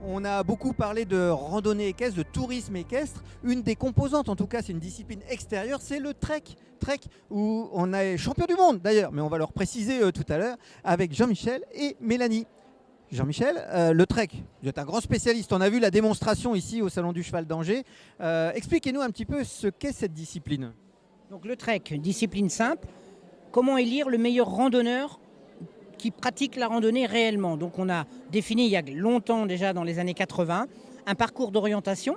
On a beaucoup parlé de randonnée équestre, de tourisme équestre. Une des composantes, en tout cas, c'est une discipline extérieure, c'est le trek. Trek où on est champion du monde d'ailleurs, mais on va leur préciser tout à l'heure avec Jean-Michel et Mélanie. Jean-Michel, le trek, vous êtes un grand spécialiste. On a vu la démonstration ici au Salon du Cheval d'Angers. Expliquez-nous un petit peu ce qu'est cette discipline. Donc le trek, une discipline simple. Comment élire le meilleur randonneur qui pratique la randonnée réellement? Donc on a défini il y a longtemps déjà, dans les années 80, un parcours d'orientation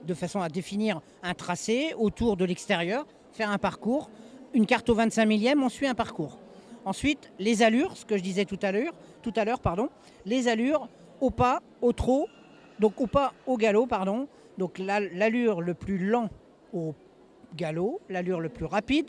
de façon à définir un tracé autour de l'extérieur, faire un parcours, une carte au 25 millième, on suit un parcours. Ensuite, les allures, ce que je disais tout à l'heure, les allures au pas, au trot, donc au pas, au galop, pardon. Donc l'allure le plus lent au galop, l'allure le plus rapide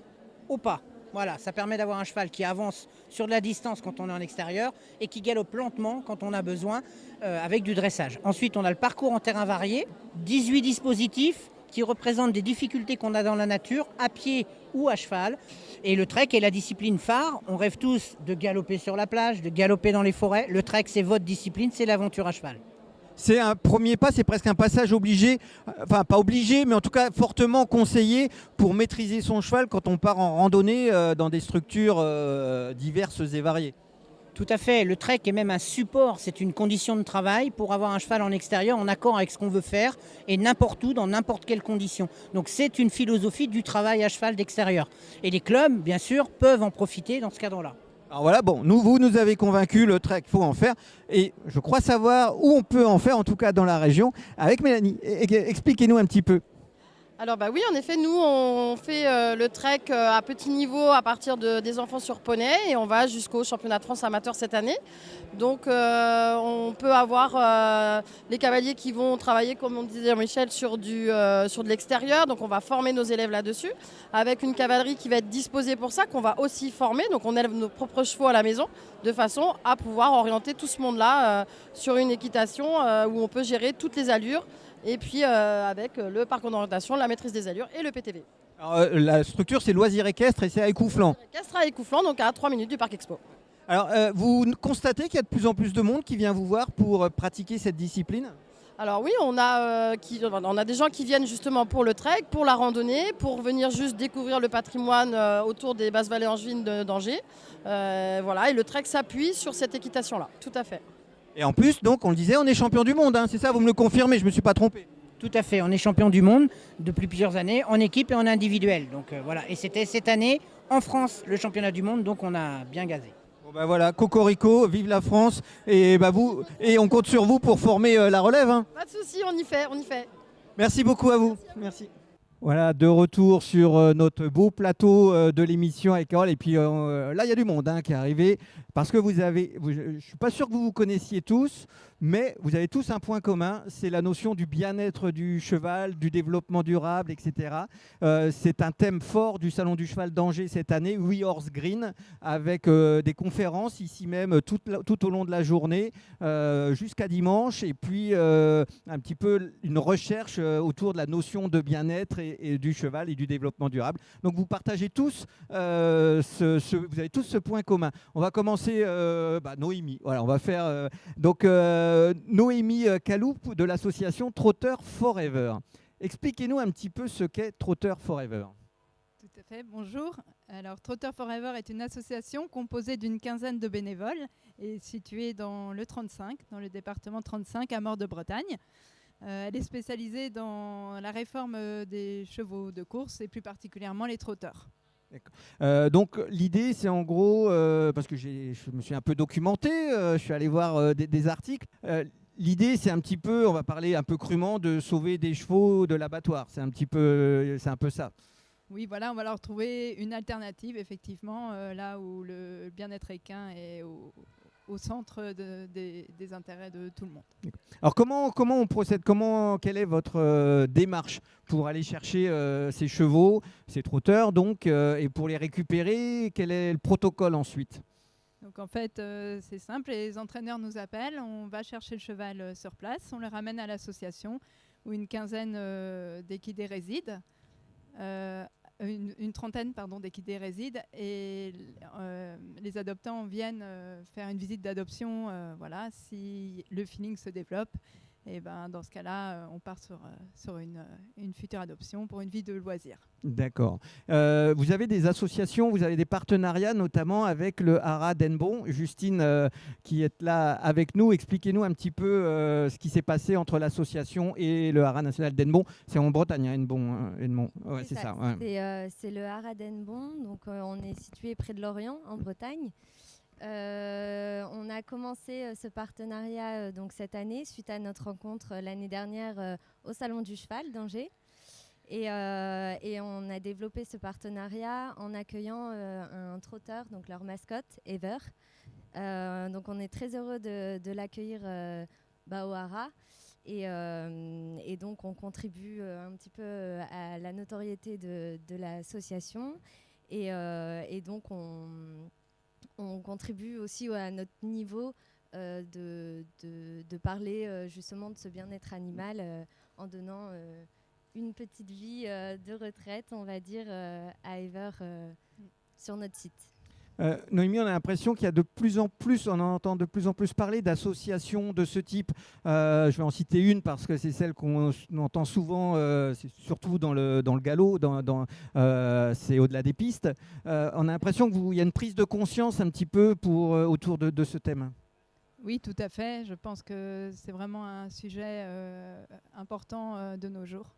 au pas. Voilà, ça permet d'avoir un cheval qui avance sur de la distance quand on est en extérieur et qui galope lentement quand on a besoin avec du dressage. Ensuite, on a le parcours en terrain varié, 18 dispositifs qui représentent des difficultés qu'on a dans la nature, à pied ou à cheval. Et le trek est la discipline phare. On rêve tous de galoper sur la plage, de galoper dans les forêts. Le trek, c'est votre discipline, c'est l'aventure à cheval. C'est un premier pas, c'est presque un passage obligé, enfin pas obligé, mais en tout cas fortement conseillé pour maîtriser son cheval quand on part en randonnée dans des structures diverses et variées. Tout à fait, le trek est même un support, c'est une condition de travail pour avoir un cheval en extérieur en accord avec ce qu'on veut faire et n'importe où, dans n'importe quelle condition. Donc c'est une philosophie du travail à cheval d'extérieur. Et les clubs, bien sûr, peuvent en profiter dans ce cadre-là. Alors voilà, bon, vous nous avez convaincus, le trek, il faut en faire. Et je crois savoir où on peut en faire, en tout cas dans la région, avec Mélanie. Expliquez-nous un petit peu. Alors oui, en effet, nous on fait le trek à petit niveau à partir des enfants sur poney et on va jusqu'au championnat de France amateur cette année. Donc on peut avoir les cavaliers qui vont travailler, comme on disait Jean-Michel, sur de l'extérieur. Donc on va former nos élèves là-dessus, avec une cavalerie qui va être disposée pour ça, qu'on va aussi former. Donc on élève nos propres chevaux à la maison, de façon à pouvoir orienter tout ce monde-là sur une équitation où on peut gérer toutes les allures. Et puis avec le parcours d'orientation, la maîtrise des allures et le PTV. Alors, la structure, c'est Loisirs Équestres et c'est à Écouflant. Équestre à Écouflant, donc à 3 minutes du Parc Expo. Alors, vous constatez qu'il y a de plus en plus de monde qui vient vous voir pour pratiquer cette discipline ? Alors oui, on a des gens qui viennent justement pour le trek, pour la randonnée, pour venir juste découvrir le patrimoine autour des basses vallées angevines d'Angers. Voilà, et le trek s'appuie sur cette équitation-là, tout à fait. Et en plus, donc, on le disait, on est champion du monde, hein, c'est ça, vous me le confirmez, je ne me suis pas trompé. Tout à fait, on est champion du monde depuis plusieurs années, en équipe et en individuel. Donc voilà, et c'était cette année en France le championnat du monde, donc on a bien gazé. Bon bah voilà, Cocorico, vive la France, et on compte sur vous pour former la relève. Hein. Pas de souci, on y fait. Merci beaucoup à vous. Merci. Voilà, de retour sur notre beau plateau de l'émission avec Carole. Et puis là, il y a du monde qui est arrivé. Parce que je ne suis pas sûr que vous vous connaissiez tous, mais vous avez tous un point commun, c'est la notion du bien-être du cheval, du développement durable, etc. C'est un thème fort du Salon du Cheval d'Angers cette année, We Horse Green, avec des conférences ici même tout au long de la journée, jusqu'à dimanche, et puis un petit peu une recherche autour de la notion de bien-être et du cheval et du développement durable. Donc vous partagez tous, vous avez tous ce point commun. On va commencer Noémie. Voilà, on va faire Noémie Calou de l'association Trotter Forever. Expliquez-nous un petit peu ce qu'est Trotter Forever. Tout à fait, bonjour. Alors Trotter Forever est une association composée d'une quinzaine de bénévoles et située dans le 35, dans le département 35 à Mort-de-Bretagne. Elle est spécialisée dans la réforme des chevaux de course et plus particulièrement les trotteurs. Donc l'idée c'est en gros, parce que je me suis un peu documenté, je suis allé voir des articles, l'idée c'est un petit peu, on va parler un peu crûment, de sauver des chevaux de l'abattoir, c'est un peu ça. Oui, voilà, on va leur trouver une alternative effectivement, là où le bien-être équin est au centre des intérêts de tout le monde. Alors comment on procède, quelle est votre démarche pour aller chercher ces chevaux, ces trotteurs donc, et pour les récupérer, quel est le protocole ensuite ? Donc en fait c'est simple, les entraîneurs nous appellent, on va chercher le cheval sur place, on le ramène à l'association où une quinzaine d'équidés résident. Une trentaine d'équidés résident et les adoptants viennent faire une visite d'adoption, voilà, si le feeling se développe. Et ben, dans ce cas-là, on part sur une future adoption pour une vie de loisir. D'accord. Vous avez des associations, vous avez des partenariats, notamment avec le Haras d'Hennebont. Justine, qui est là avec nous, expliquez-nous un petit peu ce qui s'est passé entre l'association et le Haras national d'Hennebont. C'est en Bretagne, hein, Hennebont. Ouais, c'est ça. Ouais. C'est le Haras d'Hennebont, donc on est situé près de Lorient, en Bretagne. On a commencé ce partenariat donc cette année suite à notre rencontre l'année dernière au Salon du Cheval d'Angers. Et on a développé ce partenariat en accueillant un trotteur, donc leur mascotte, Ever. Donc on est très heureux de l'accueillir au Haras. Et donc on contribue un petit peu à la notoriété de l'association. Et donc on contribue aussi à notre niveau de parler justement de ce bien-être animal en donnant une petite vie de retraite, on va dire, à Ever sur notre site. Noémie, on a l'impression qu'il y a de plus en plus, on en entend de plus en plus parler d'associations de ce type. Je vais en citer une parce que c'est celle qu'on entend souvent, surtout dans le galop, c'est au-delà des pistes. On a l'impression qu'il y a une prise de conscience un petit peu autour de ce thème. Oui, tout à fait. Je pense que c'est vraiment un sujet important de nos jours.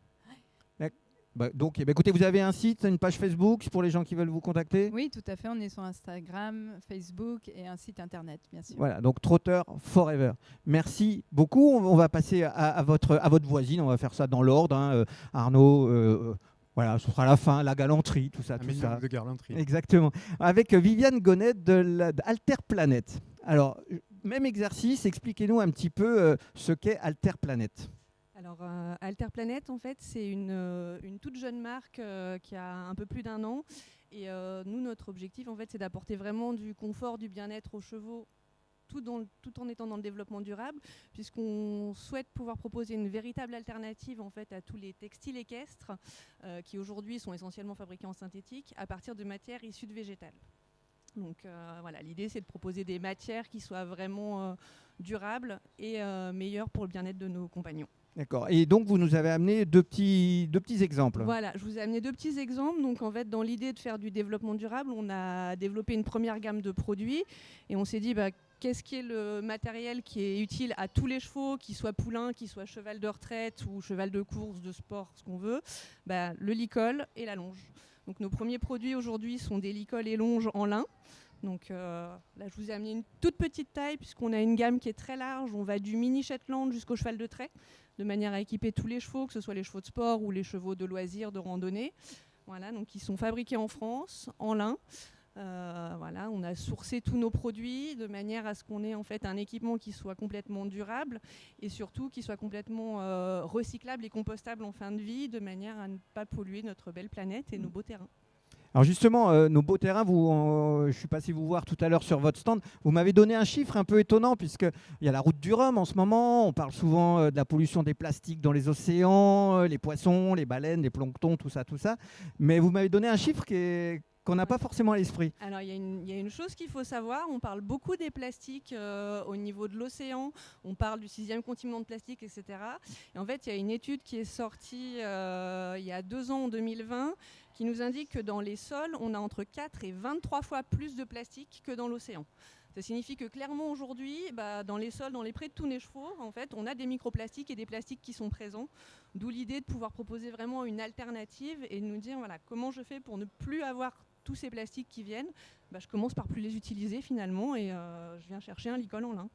Donc, écoutez, vous avez un site, une page Facebook pour les gens qui veulent vous contacter? Oui, tout à fait. On est sur Instagram, Facebook et un site internet, bien sûr. Voilà, donc Trotter Forever. Merci beaucoup. On va passer à votre voisine. On va faire ça dans l'ordre. Hein. Arnaud, voilà, ce sera à la fin, la galanterie, tout ça. De galanterie. Exactement. Avec Viviane Gonnet d'Alter Planète. Alors, même exercice, expliquez-nous un petit peu ce qu'est Alter Planète. Alors, Alter Planète, en fait, c'est une toute jeune marque qui a un peu plus d'1 an. Et nous, notre objectif, en fait, c'est d'apporter vraiment du confort, du bien-être aux chevaux, tout en étant dans le développement durable, puisqu'on souhaite pouvoir proposer une véritable alternative, en fait, à tous les textiles équestres qui, aujourd'hui, sont essentiellement fabriqués en synthétique à partir de matières issues de végétales. Donc voilà, l'idée c'est de proposer des matières qui soient vraiment durables et meilleures pour le bien-être de nos compagnons. D'accord. Et donc vous nous avez amené deux petits exemples. Voilà, je vous ai amené 2 petits exemples. Donc en fait, dans l'idée de faire du développement durable, on a développé une première gamme de produits et on s'est dit qu'est-ce qui est le matériel qui est utile à tous les chevaux, qu'ils soient poulains, qu'ils soient cheval de retraite ou cheval de course, de sport, ce qu'on veut, le licol et la longe. Donc nos premiers produits aujourd'hui sont des licols et longes en lin. Donc là, je vous ai amené une toute petite taille puisqu'on a une gamme qui est très large. On va du mini Shetland jusqu'au cheval de trait, de manière à équiper tous les chevaux, que ce soit les chevaux de sport ou les chevaux de loisirs, de randonnée. Voilà, donc ils sont fabriqués en France, en lin. Voilà, on a sourcé tous nos produits de manière à ce qu'on ait en fait un équipement qui soit complètement durable et surtout qui soit complètement recyclable et compostable en fin de vie, de manière à ne pas polluer notre belle planète et nos beaux terrains. Alors justement, nos beaux terrains, je suis passé vous voir tout à l'heure sur votre stand, vous m'avez donné un chiffre un peu étonnant puisqu'il y a la route du Rhum en ce moment, on parle souvent de la pollution des plastiques dans les océans, les poissons, les baleines, les planctons, tout ça. Mais vous m'avez donné un chiffre qu'on n'a pas forcément à l'esprit. Alors il y a une chose qu'il faut savoir, on parle beaucoup des plastiques au niveau de l'océan, on parle du 6e continent de plastique, etc. Et en fait, il y a une étude qui est sortie il y a 2 ans, en 2020, qui nous indique que dans les sols, on a entre 4 et 23 fois plus de plastique que dans l'océan. Ça signifie que clairement aujourd'hui, dans les sols, dans les prés de tous les chevaux, en fait, on a des microplastiques et des plastiques qui sont présents. D'où l'idée de pouvoir proposer vraiment une alternative et de nous dire voilà, comment je fais pour ne plus avoir tous ces plastiques qui viennent. Je commence par plus les utiliser finalement et je viens chercher un licol en lin.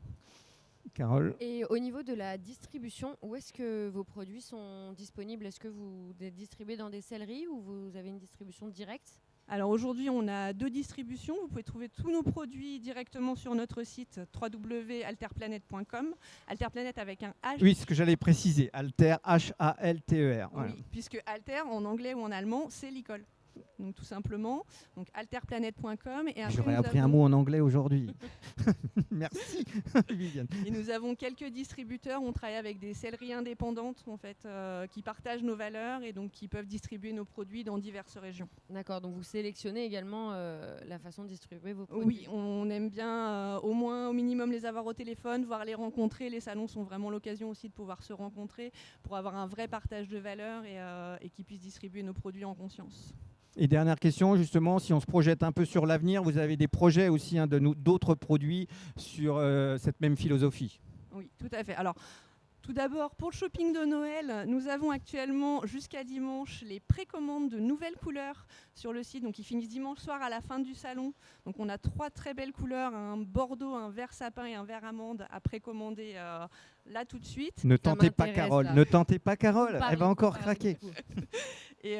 Carole. Et au niveau de la distribution, où est-ce que vos produits sont disponibles? Est-ce que vous les distribuez dans des selleries ou vous avez une distribution directe? Alors aujourd'hui, on a 2 distributions. Vous pouvez trouver tous nos produits directement sur notre site www.alterplanet.com. Alterplanet avec un H. Oui, ce que j'allais préciser. Alter, H-A-L-T-E-R. Voilà. Oui, puisque Alter, en anglais ou en allemand, c'est licol. Donc tout simplement, donc alterplanet.com. J'aurais appris un mot en anglais aujourd'hui. Merci, Viviane. Et nous avons quelques distributeurs. On travaille avec des selleries indépendantes en fait, qui partagent nos valeurs et donc qui peuvent distribuer nos produits dans diverses régions. D'accord, donc vous sélectionnez également la façon de distribuer vos produits. Oui, on aime bien au minimum les avoir au téléphone, voire les rencontrer. Les salons sont vraiment l'occasion aussi de pouvoir se rencontrer pour avoir un vrai partage de valeurs et qu'ils puissent distribuer nos produits en conscience. Et dernière question, justement, si on se projette un peu sur l'avenir, vous avez des projets aussi d'autres produits sur cette même philosophie. Oui, tout à fait. Alors, tout d'abord, pour le shopping de Noël, nous avons actuellement jusqu'à dimanche les précommandes de nouvelles couleurs sur le site. Donc, ils finissent dimanche soir à la fin du salon. Donc, on a 3 très belles couleurs, un bordeaux, un vert sapin et un vert amande à précommander là tout de suite. Ne tentez pas Carole, ne tentez pas Carole, elle va encore craquer. Et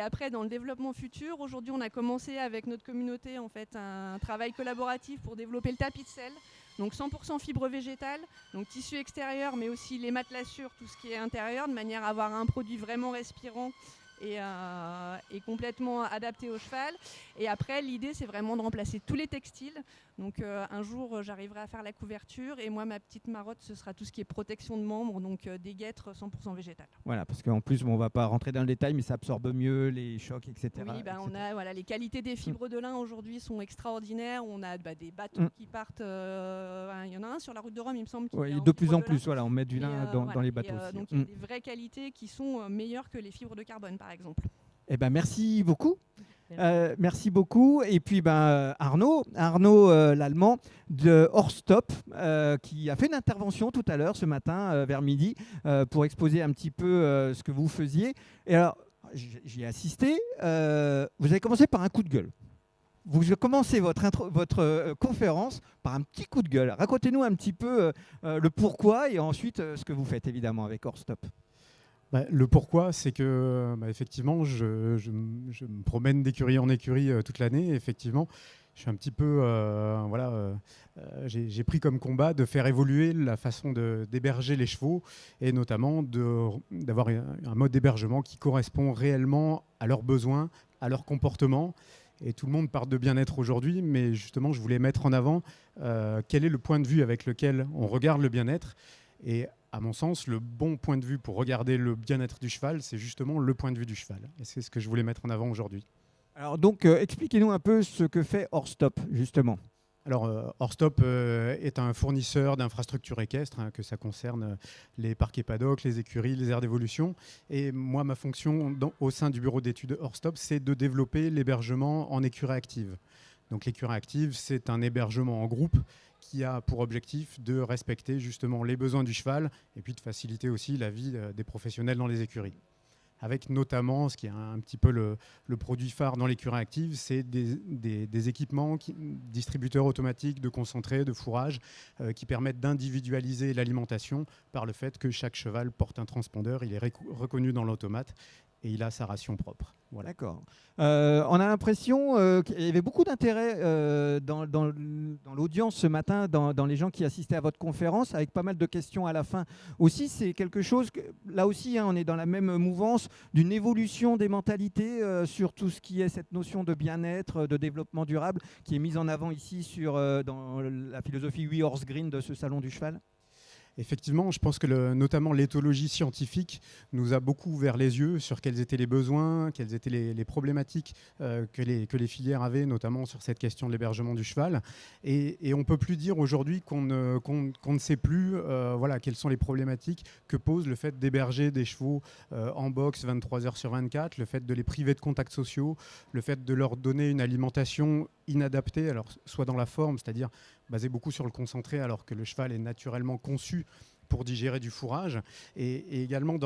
après, dans le développement futur, aujourd'hui, on a commencé avec notre communauté en fait, un travail collaboratif pour développer le tapis de selle. Donc 100% fibre végétale, donc tissu extérieur, mais aussi les matelassures, tout ce qui est intérieur, de manière à avoir un produit vraiment respirant et complètement adapté au cheval. Et après, l'idée, c'est vraiment de remplacer tous les textiles. Donc un jour, j'arriverai à faire la couverture et moi, ma petite marotte, ce sera tout ce qui est protection de membres, donc des guêtres 100% végétales. Voilà, parce qu'en plus, on ne va pas rentrer dans le détail, mais ça absorbe mieux les chocs, etc. Oui, on a les qualités des fibres de lin aujourd'hui sont extraordinaires. On a des bateaux qui partent. Il y en a un sur la route de Rome, il me semble. Oui, de plus en plus, voilà, on met du lin dans les bateaux aussi. Donc il y a des vraies qualités qui sont meilleures que les fibres de carbone, par exemple. Eh ben, merci beaucoup. Merci beaucoup. Et puis Arnaud l'Allemand de Horstop, qui a fait une intervention tout à l'heure, ce matin, vers midi, pour exposer un petit peu ce que vous faisiez. Et alors, j'y ai assisté. Vous avez commencé par un coup de gueule. Vous commencez votre conférence par un petit coup de gueule. Racontez-nous un petit peu le pourquoi et ensuite ce que vous faites, évidemment, avec Horstop. Le pourquoi, c'est que effectivement, je me promène d'écurie en écurie toute l'année. Effectivement, je suis un petit peu, j'ai pris comme combat de faire évoluer la façon d'héberger les chevaux et notamment d'avoir un mode d'hébergement qui correspond réellement à leurs besoins, à leur comportement. Et tout le monde parle de bien-être aujourd'hui, mais justement, je voulais mettre en avant quel est le point de vue avec lequel on regarde le bien-être. Et à mon sens, le bon point de vue pour regarder le bien-être du cheval, c'est justement le point de vue du cheval. Et c'est ce que je voulais mettre en avant aujourd'hui. Alors donc, expliquez-nous un peu ce que fait Horstop, justement. Alors, Horstop est un fournisseur d'infrastructures équestres, que ça concerne les parcs et paddocks, les écuries, les aires d'évolution. Et moi, ma fonction au sein du bureau d'études Horstop, c'est de développer l'hébergement en écurie active. Donc l'écurie active, c'est un hébergement en groupe qui a pour objectif de respecter justement les besoins du cheval et puis de faciliter aussi la vie des professionnels dans les écuries. Avec notamment, ce qui est un petit peu le produit phare dans l'écurie active, c'est des équipements, distributeurs automatiques de concentrés, de fourrage, qui permettent d'individualiser l'alimentation par le fait que chaque cheval porte un transpondeur, il est reconnu dans l'automate et il a sa ration propre. Voilà. D'accord. On a l'impression qu'il y avait beaucoup d'intérêt dans l'audience ce matin, dans les gens qui assistaient à votre conférence, avec pas mal de questions à la fin. Aussi, c'est quelque chose, là aussi, on est dans la même mouvance d'une évolution des mentalités sur tout ce qui est cette notion de bien-être, de développement durable, qui est mise en avant ici dans la philosophie 8 Horse Green de ce salon du cheval. Effectivement, je pense que notamment l'éthologie scientifique nous a beaucoup ouvert les yeux sur quels étaient les besoins, quelles étaient les problématiques que les filières avaient, notamment sur cette question de l'hébergement du cheval. Et on ne peut plus dire aujourd'hui qu'on ne sait plus quelles sont les problématiques que pose le fait d'héberger des chevaux en box 23 heures sur 24, le fait de les priver de contacts sociaux, le fait de leur donner une alimentation inadaptée, alors soit dans la forme, c'est-à-dire basée beaucoup sur le concentré, alors que le cheval est naturellement conçu pour digérer du fourrage, et également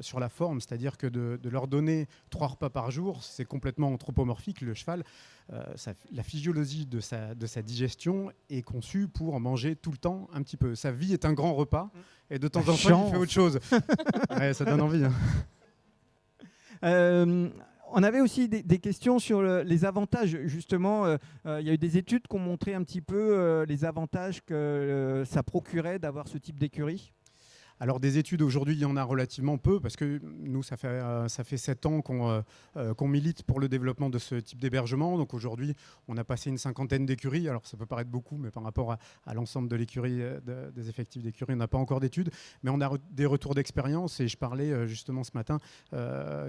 sur la forme, c'est-à-dire que de leur donner 3 repas par jour, c'est complètement anthropomorphique. Le cheval, la physiologie de sa digestion est conçue pour manger tout le temps un petit peu. Sa vie est un grand repas, et de temps en temps, il fait autre chose. Ouais, ça donne envie. On avait aussi des questions sur les avantages. Justement, il y a eu des études qui ont montré un petit peu les avantages que ça procurait d'avoir ce type d'écurie. Alors des études aujourd'hui, il y en a relativement peu parce que nous, ça fait 7 ans qu'on milite pour le développement de ce type d'hébergement. Donc aujourd'hui, on a passé une 50aine d'écuries. Alors ça peut paraître beaucoup, mais par rapport à l'ensemble de l'écurie, des effectifs d'écurie, on n'a pas encore d'études. Mais on a des retours d'expérience et je parlais justement ce matin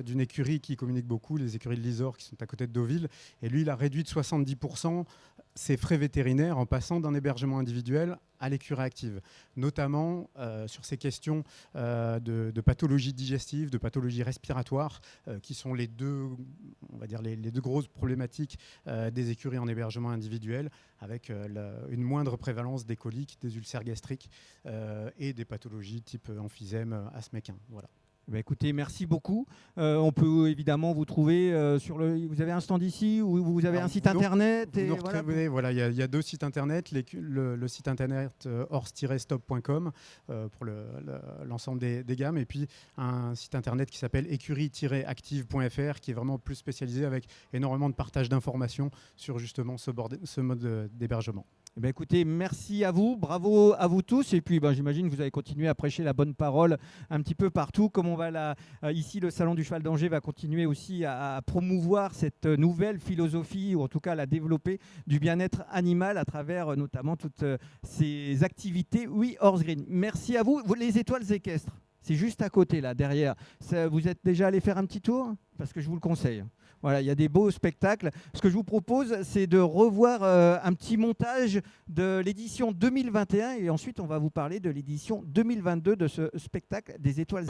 d'une écurie qui communique beaucoup, les écuries de l'Isor qui sont à côté de Deauville. Et lui, il a réduit de 70% ses frais vétérinaires en passant d'un hébergement individuel à l'écurie active, notamment sur ces questions de pathologies digestives, de pathologies respiratoires, qui sont les deux grosses problématiques des écuries en hébergement individuel, avec une moindre prévalence des coliques, des ulcères gastriques et des pathologies type emphysème, asthme équin. Voilà. Bah écoutez, merci beaucoup. On peut évidemment vous trouver sur le. Vous avez un stand ici ou vous avez un site internet Voilà, il y a 2 sites internet. Le site internet horse-stop.com pour l'ensemble des gammes, et puis un site internet qui s'appelle écurie-active.fr qui est vraiment plus spécialisé avec énormément de partage d'informations sur justement ce mode d'hébergement. Eh bien, écoutez, merci à vous, bravo à vous tous. Et puis, j'imagine que vous allez continuer à prêcher la bonne parole un petit peu partout. Comme on va ici, le Salon du Cheval d'Angers va continuer aussi à promouvoir cette nouvelle philosophie, ou en tout cas la développer, du bien-être animal à travers notamment toutes ces activités. Oui, Horse Green. Merci à vous. Les étoiles équestres, c'est juste à côté, là, derrière. Vous êtes déjà allé faire un petit tour? Parce que je vous le conseille. Voilà, il y a des beaux spectacles. Ce que je vous propose, c'est de revoir un petit montage de l'édition 2021 et ensuite on va vous parler de l'édition 2022 de ce spectacle des étoiles.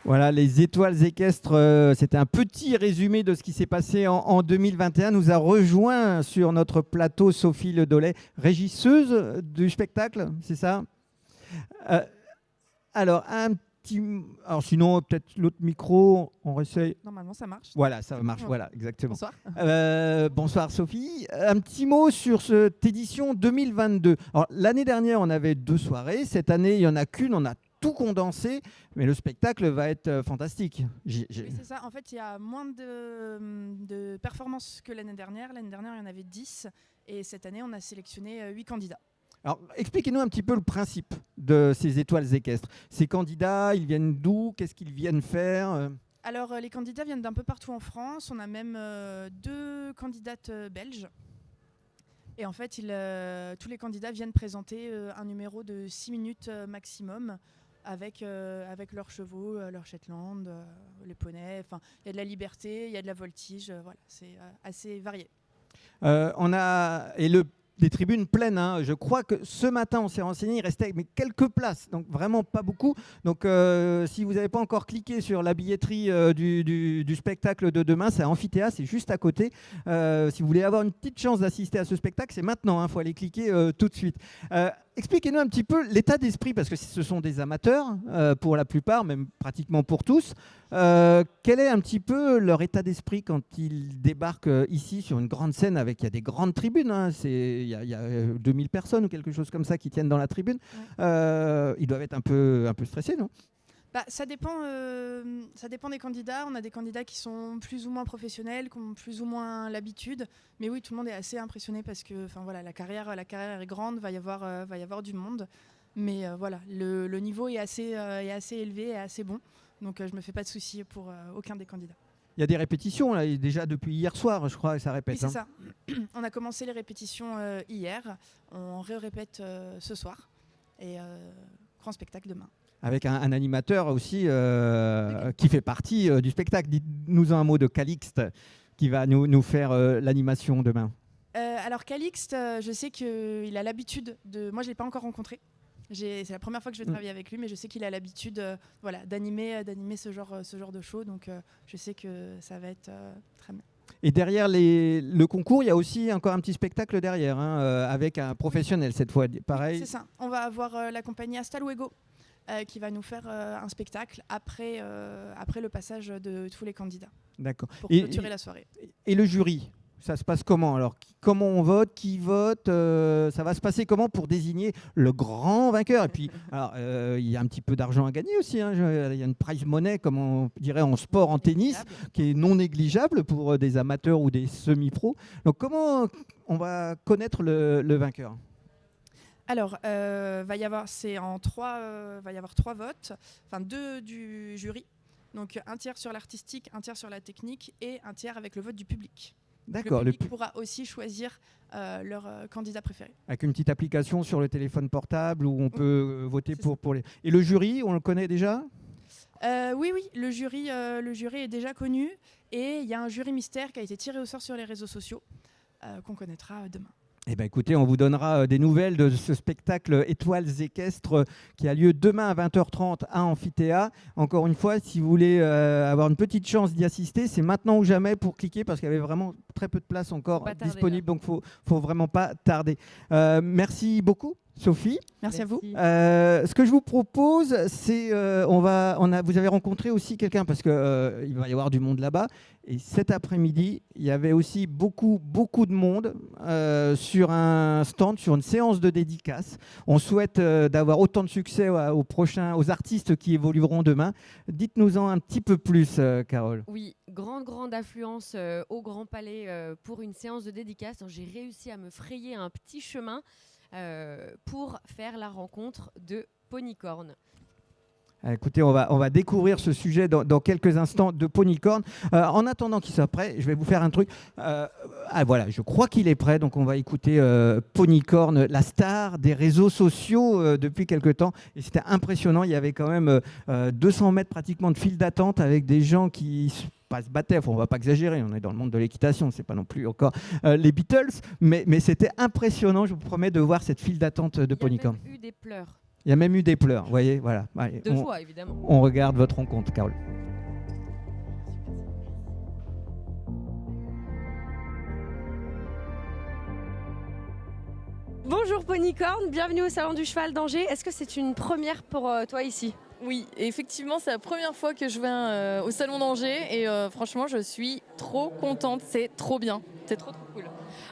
Voilà, les étoiles équestres, c'était un petit résumé de ce qui s'est passé en 2021. Nous a rejoint sur notre plateau Sophie Ledollet, régisseuse du spectacle, c'est ça? Alors, sinon, peut-être l'autre micro, on réessaye. Normalement, ça marche. Voilà, ça marche, voilà, exactement. Bonsoir. Bonsoir Sophie. Un petit mot sur cette édition 2022. Alors, l'année dernière, on avait 2 soirées. Cette année, il n'y en a qu'une, on a tout condensé, mais le spectacle va être fantastique. Oui, c'est ça. En fait, il y a moins de performances que l'année dernière. L'année dernière, il y en avait 10. Et cette année, on a sélectionné 8 candidats. Alors, expliquez-nous un petit peu le principe de ces étoiles équestres. Ces candidats, ils viennent d'où? Qu'est-ce qu'ils viennent faire? Alors, les candidats viennent d'un peu partout en France. On a même 2 candidates belges. Et en fait, tous les candidats viennent présenter un numéro de 6 minutes maximum, avec leurs chevaux, leurs Shetland, les poneys. Enfin, il y a de la liberté, il y a de la voltige. Voilà, c'est assez varié. Des tribunes pleines. Hein. Je crois que ce matin, on s'est renseigné, il restait quelques places, donc vraiment pas beaucoup. Donc si vous n'avez pas encore cliqué sur la billetterie du spectacle de demain, c'est à Amphithéâtre, c'est juste à côté. Si vous voulez avoir une petite chance d'assister à ce spectacle, c'est maintenant, il faut aller cliquer tout de suite. Expliquez-nous un petit peu l'état d'esprit, parce que ce sont des amateurs pour la plupart, même pratiquement pour tous. Quel est un petit peu leur état d'esprit quand ils débarquent ici sur une grande scène il y a des grandes tribunes, hein, il y a 2000 personnes ou quelque chose comme ça qui tiennent dans la tribune. Ils doivent être un peu stressés, non ? Ça dépend des candidats. On a des candidats qui sont plus ou moins professionnels, qui ont plus ou moins l'habitude. Mais oui, tout le monde est assez impressionné parce que la carrière est grande, va y avoir du monde. Mais voilà, le niveau est assez élevé et assez bon. Donc je ne me fais pas de soucis pour aucun des candidats. Il y a des répétitions, là, déjà depuis hier soir, je crois, et ça répète. Oui, c'est ça. On a commencé les répétitions hier. On répète ce soir. Et grand spectacle demain. Avec un animateur aussi qui fait partie du spectacle. Dites-nous un mot de Calixte qui va nous faire l'animation demain. Alors Calixte, je sais qu'il a l'habitude de... Moi, je ne l'ai pas encore rencontré. C'est la première fois que je vais travailler avec lui, mais je sais qu'il a l'habitude d'animer ce genre de show. Donc je sais que ça va être très bien. Et derrière le concours, il y a aussi encore un petit spectacle derrière, avec un professionnel cette fois. Pareil. C'est ça. On va avoir la compagnie Hasta Luego qui va nous faire un spectacle après le passage de tous les candidats. D'accord. Pour clôturer la soirée. Et le jury, ça se passe comment alors? Comment on vote? Qui vote? Ça va se passer comment pour désigner le grand vainqueur? Et puis, il y a un petit peu d'argent à gagner aussi. Hein. Il y a une prize money, comme on dirait en sport, en tennis, qui est non négligeable pour des amateurs ou des semi-pros. Donc, comment on va connaître le vainqueur? Alors, va y avoir trois votes, deux du jury. Donc un tiers sur l'artistique, un tiers sur la technique et un tiers avec le vote du public. D'accord. Le public pourra aussi choisir leur candidat préféré. Avec une petite application sur le téléphone portable où on peut voter pour les... Et le jury, on le connaît déjà? Oui, le jury est déjà connu et il y a un jury mystère qui a été tiré au sort sur les réseaux sociaux qu'on connaîtra demain. Eh bien, écoutez, on vous donnera des nouvelles de ce spectacle Étoiles équestres qui a lieu demain à 20h30 à Amphithéâtre. Encore une fois, si vous voulez avoir une petite chance d'y assister, c'est maintenant ou jamais pour cliquer parce qu'il y avait vraiment très peu de place encore disponible. Donc, il ne faut vraiment pas tarder. Merci beaucoup, Sophie. Merci à vous. Ce que je vous propose, c'est vous avez rencontré aussi quelqu'un parce qu'il va y avoir du monde là-bas. Et cet après-midi, il y avait aussi beaucoup de monde sur un stand, sur une séance de dédicace. On souhaite d'avoir autant de succès aux artistes qui évolueront demain. Dites-nous-en un petit peu plus, Carole. Oui, grande affluence au Grand Palais pour une séance de dédicace. J'ai réussi à me frayer un petit chemin pour faire la rencontre de Ponycorn. Écoutez, on va découvrir ce sujet dans quelques instants de Ponycorn. En attendant qu'il soit prêt, je vais vous faire un truc. Voilà, je crois qu'il est prêt, donc on va écouter Ponycorn, la star des réseaux sociaux depuis quelque temps. Et c'était impressionnant, il y avait quand même 200 mètres pratiquement de file d'attente avec des gens qui se battaient. Enfin, on ne va pas exagérer, on est dans le monde de l'équitation, c'est pas non plus encore les Beatles, mais c'était impressionnant, je vous promets, de voir cette file d'attente de Ponycorn. Il y a même eu des pleurs. Il y a même eu des pleurs, vous voyez, voilà. Allez, de joie, évidemment. On regarde votre rencontre, Carole. Bonjour Ponycorn, bienvenue au Salon du Cheval d'Angers. Est-ce que c'est une première pour toi ici ? Oui, effectivement, c'est la première fois que je viens au Salon d'Angers et franchement, je suis trop contente, c'est trop bien, c'est trop cool.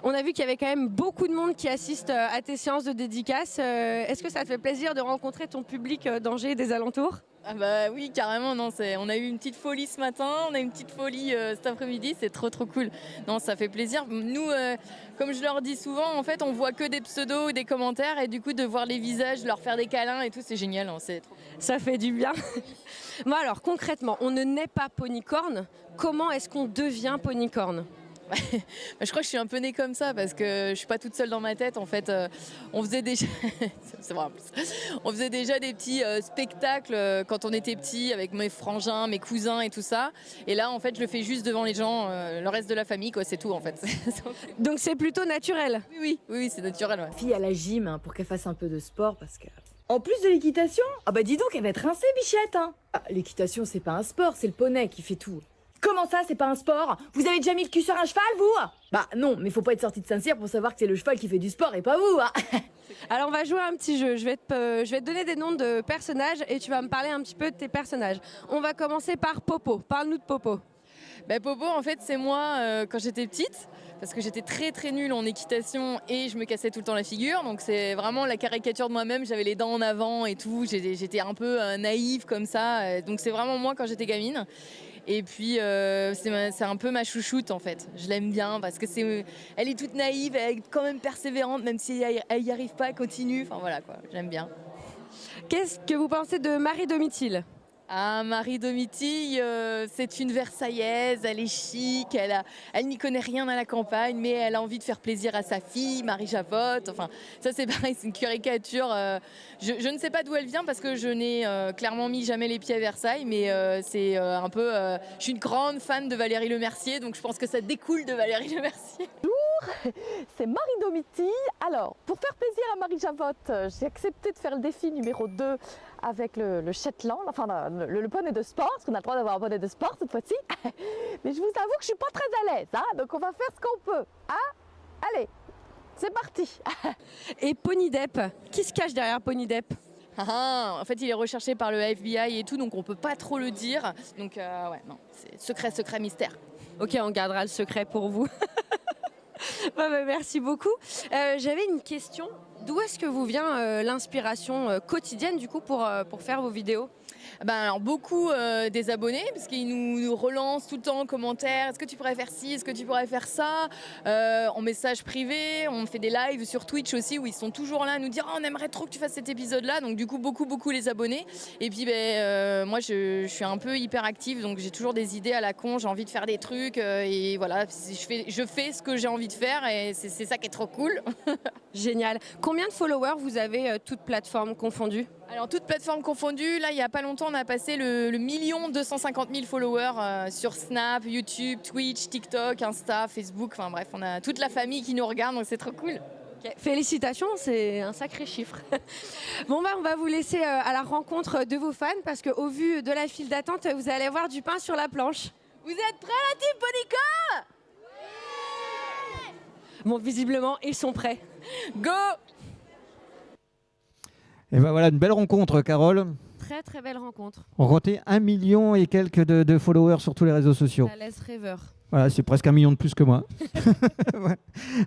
On a vu qu'il y avait quand même beaucoup de monde qui assiste à tes séances de dédicace. Est-ce que ça te fait plaisir de rencontrer ton public d'Angers et des alentours ? Ah bah oui, carrément, non, on a eu une petite folie ce matin, on a une petite folie cet après-midi, c'est trop cool. Non, ça fait plaisir. Nous, comme je leur dis souvent, en fait, on voit que des pseudos ou des commentaires et du coup, de voir les visages, leur faire des câlins et tout, c'est génial. Hein, c'est trop... Ça fait du bien. Bon alors, concrètement, on ne naît pas Ponycorn. Comment est-ce qu'on devient Ponycorn ? Je crois que je suis un peu née comme ça parce que je suis pas toute seule dans ma tête. En fait, on faisait déjà, c'est vrai en plus. On faisait déjà des petits spectacles quand on était petits avec mes frangins, mes cousins et tout ça. Et là, en fait, je le fais juste devant les gens, le reste de la famille, quoi. C'est tout en fait. Donc c'est plutôt naturel. Oui, c'est naturel. Ouais. Fille à la gym hein, pour qu'elle fasse un peu de sport parce que. En plus de l'équitation, ah bah dis donc, elle va être rincée, bichette. Hein. Ah, l'équitation, c'est pas un sport, c'est le poney qui fait tout. Comment ça, c'est pas un sport? Vous avez déjà mis le cul sur un cheval, vous? Bah non, mais faut pas être sorti de Saint-Cyr pour savoir que c'est le cheval qui fait du sport et pas vous. Hein. Alors on va jouer à un petit jeu. Je vais te donner des noms de personnages et tu vas me parler un petit peu de tes personnages. On va commencer par Popo. Parle-nous de Popo. Popo, en fait, c'est moi quand j'étais petite. Parce que j'étais très très nulle en équitation et je me cassais tout le temps la figure. Donc c'est vraiment la caricature de moi-même. J'avais les dents en avant et tout. J'étais un peu naïve comme ça. Donc c'est vraiment moi quand j'étais gamine. Et puis c'est un peu ma chouchoute en fait. Je l'aime bien parce que elle est toute naïve, elle est quand même persévérante, même si elle n'y arrive pas, elle continue. Enfin voilà quoi, j'aime bien. Qu'est-ce que vous pensez de Marie Domitille ? Ah, Marie Domitille, c'est une Versaillaise, elle est chic, elle n'y connaît rien à la campagne, mais elle a envie de faire plaisir à sa fille, Marie Javotte. Enfin, ça c'est pareil, c'est une caricature. Je ne sais pas d'où elle vient parce que je n'ai clairement mis jamais les pieds à Versailles, mais c'est un peu. Je suis une grande fan de Valérie Lemercier, donc je pense que ça découle de Valérie Lemercier. Bonjour, c'est Marie Domitille. Alors, pour faire plaisir à Marie Javotte, j'ai accepté de faire le défi numéro 2 avec le Shetland, enfin le poney de sport, parce qu'on a le droit d'avoir un poney de sport cette fois-ci. Mais je vous avoue que je suis pas très à l'aise, hein, donc on va faire ce qu'on peut. Hein. Allez, c'est parti. Et Pony Depp, qui se cache derrière Pony Depp? En fait, il est recherché par le FBI et tout, donc on peut pas trop le dire. Donc ouais, non, c'est secret mystère. Ok, on gardera le secret pour vous. Merci beaucoup. J'avais une question. D'où est-ce que vous vient l'inspiration quotidienne du coup pour faire vos vidéos? Alors beaucoup des abonnés parce qu'ils nous relancent tout le temps en commentaire. Est-ce que tu pourrais faire ci? Est-ce que tu pourrais faire ça? En message privé, on fait des lives sur Twitch aussi où ils sont toujours là à nous dire on aimerait trop que tu fasses cet épisode-là. Donc du coup beaucoup les abonnés. Et puis moi je suis un peu hyper active donc j'ai toujours des idées à la con. J'ai envie de faire des trucs et voilà je fais ce que j'ai envie de faire et c'est ça qui est trop cool. Génial. Combien de followers vous avez toutes plateformes confondues? Alors toutes plateformes confondues, là il n'y a pas longtemps on a passé le 1 250 000 followers sur Snap, YouTube, Twitch, TikTok, Insta, Facebook, enfin bref on a toute la famille qui nous regarde donc c'est trop cool. Okay. Félicitations, c'est un sacré chiffre. Bon on va vous laisser à la rencontre de vos fans parce qu'au vu de la file d'attente vous allez avoir du pain sur la planche. Vous êtes prêts la team Ponica? Bon visiblement ils sont prêts. Go! Et ben voilà, une belle rencontre, Carole. Très très belle rencontre. On comptait 1 million et quelques de followers sur tous les réseaux sociaux. Ça laisse rêveur. Voilà, c'est presque 1 million de plus que moi. Ouais.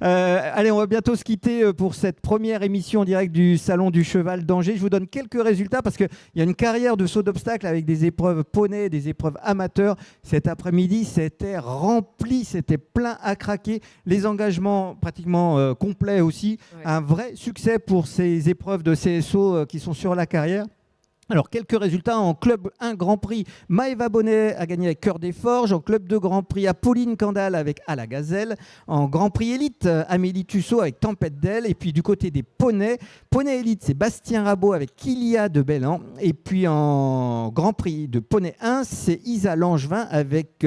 Allez, on va bientôt se quitter pour cette première émission en direct du Salon du Cheval d'Angers. Je vous donne quelques résultats parce qu'il y a une carrière de saut d'obstacles avec des épreuves poney, des épreuves amateurs. Cet après-midi, c'était rempli, c'était plein à craquer. Les engagements pratiquement complets aussi. Ouais. Un vrai succès pour ces épreuves de CSO qui sont sur la carrière. Alors, quelques résultats en club 1 Grand Prix. Maëva Bonnet a gagné avec Cœur des Forges. En club 2 Grand Prix, Apolline Candal avec À la Gazelle. En Grand Prix Élite, Amélie Tussaud avec Tempête d'Aile. Et puis du côté des poneys, Poney Élite, c'est Bastien Rabot avec Kilia de Bellan. Et puis en Grand Prix de Poney 1, c'est Isa Langevin avec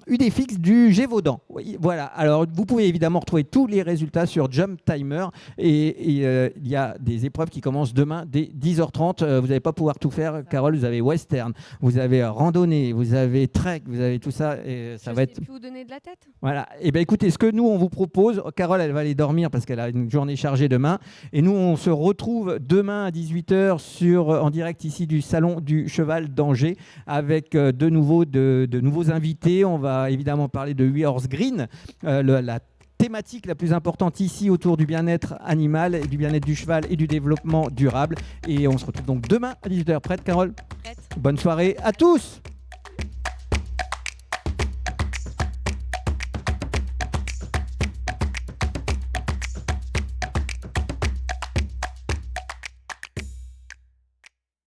Udefix du Gévaudan. Oui, voilà. Alors, vous pouvez évidemment retrouver tous les résultats sur Jump Timer. Et il y a des épreuves qui commencent demain dès 10h30. Vous n'allez pas pouvoir tout faire, Carole. Vous avez western, vous avez randonnée, vous avez trek, vous avez tout ça. Et ça va être. Je ne sais plus vous donner de la tête. Voilà. Et bien écoutez, ce que nous on vous propose, Carole, elle va aller dormir parce qu'elle a une journée chargée demain. Et nous, on se retrouve demain à 18h en direct ici du Salon du Cheval d'Angers avec de nouveaux invités. On va évidemment parler de 8 Horse Green, la thématique la plus importante ici autour du bien-être animal, et du bien-être du cheval et du développement durable. Et on se retrouve donc demain à 18h. Prête, Carole? Prête. Bonne soirée à tous.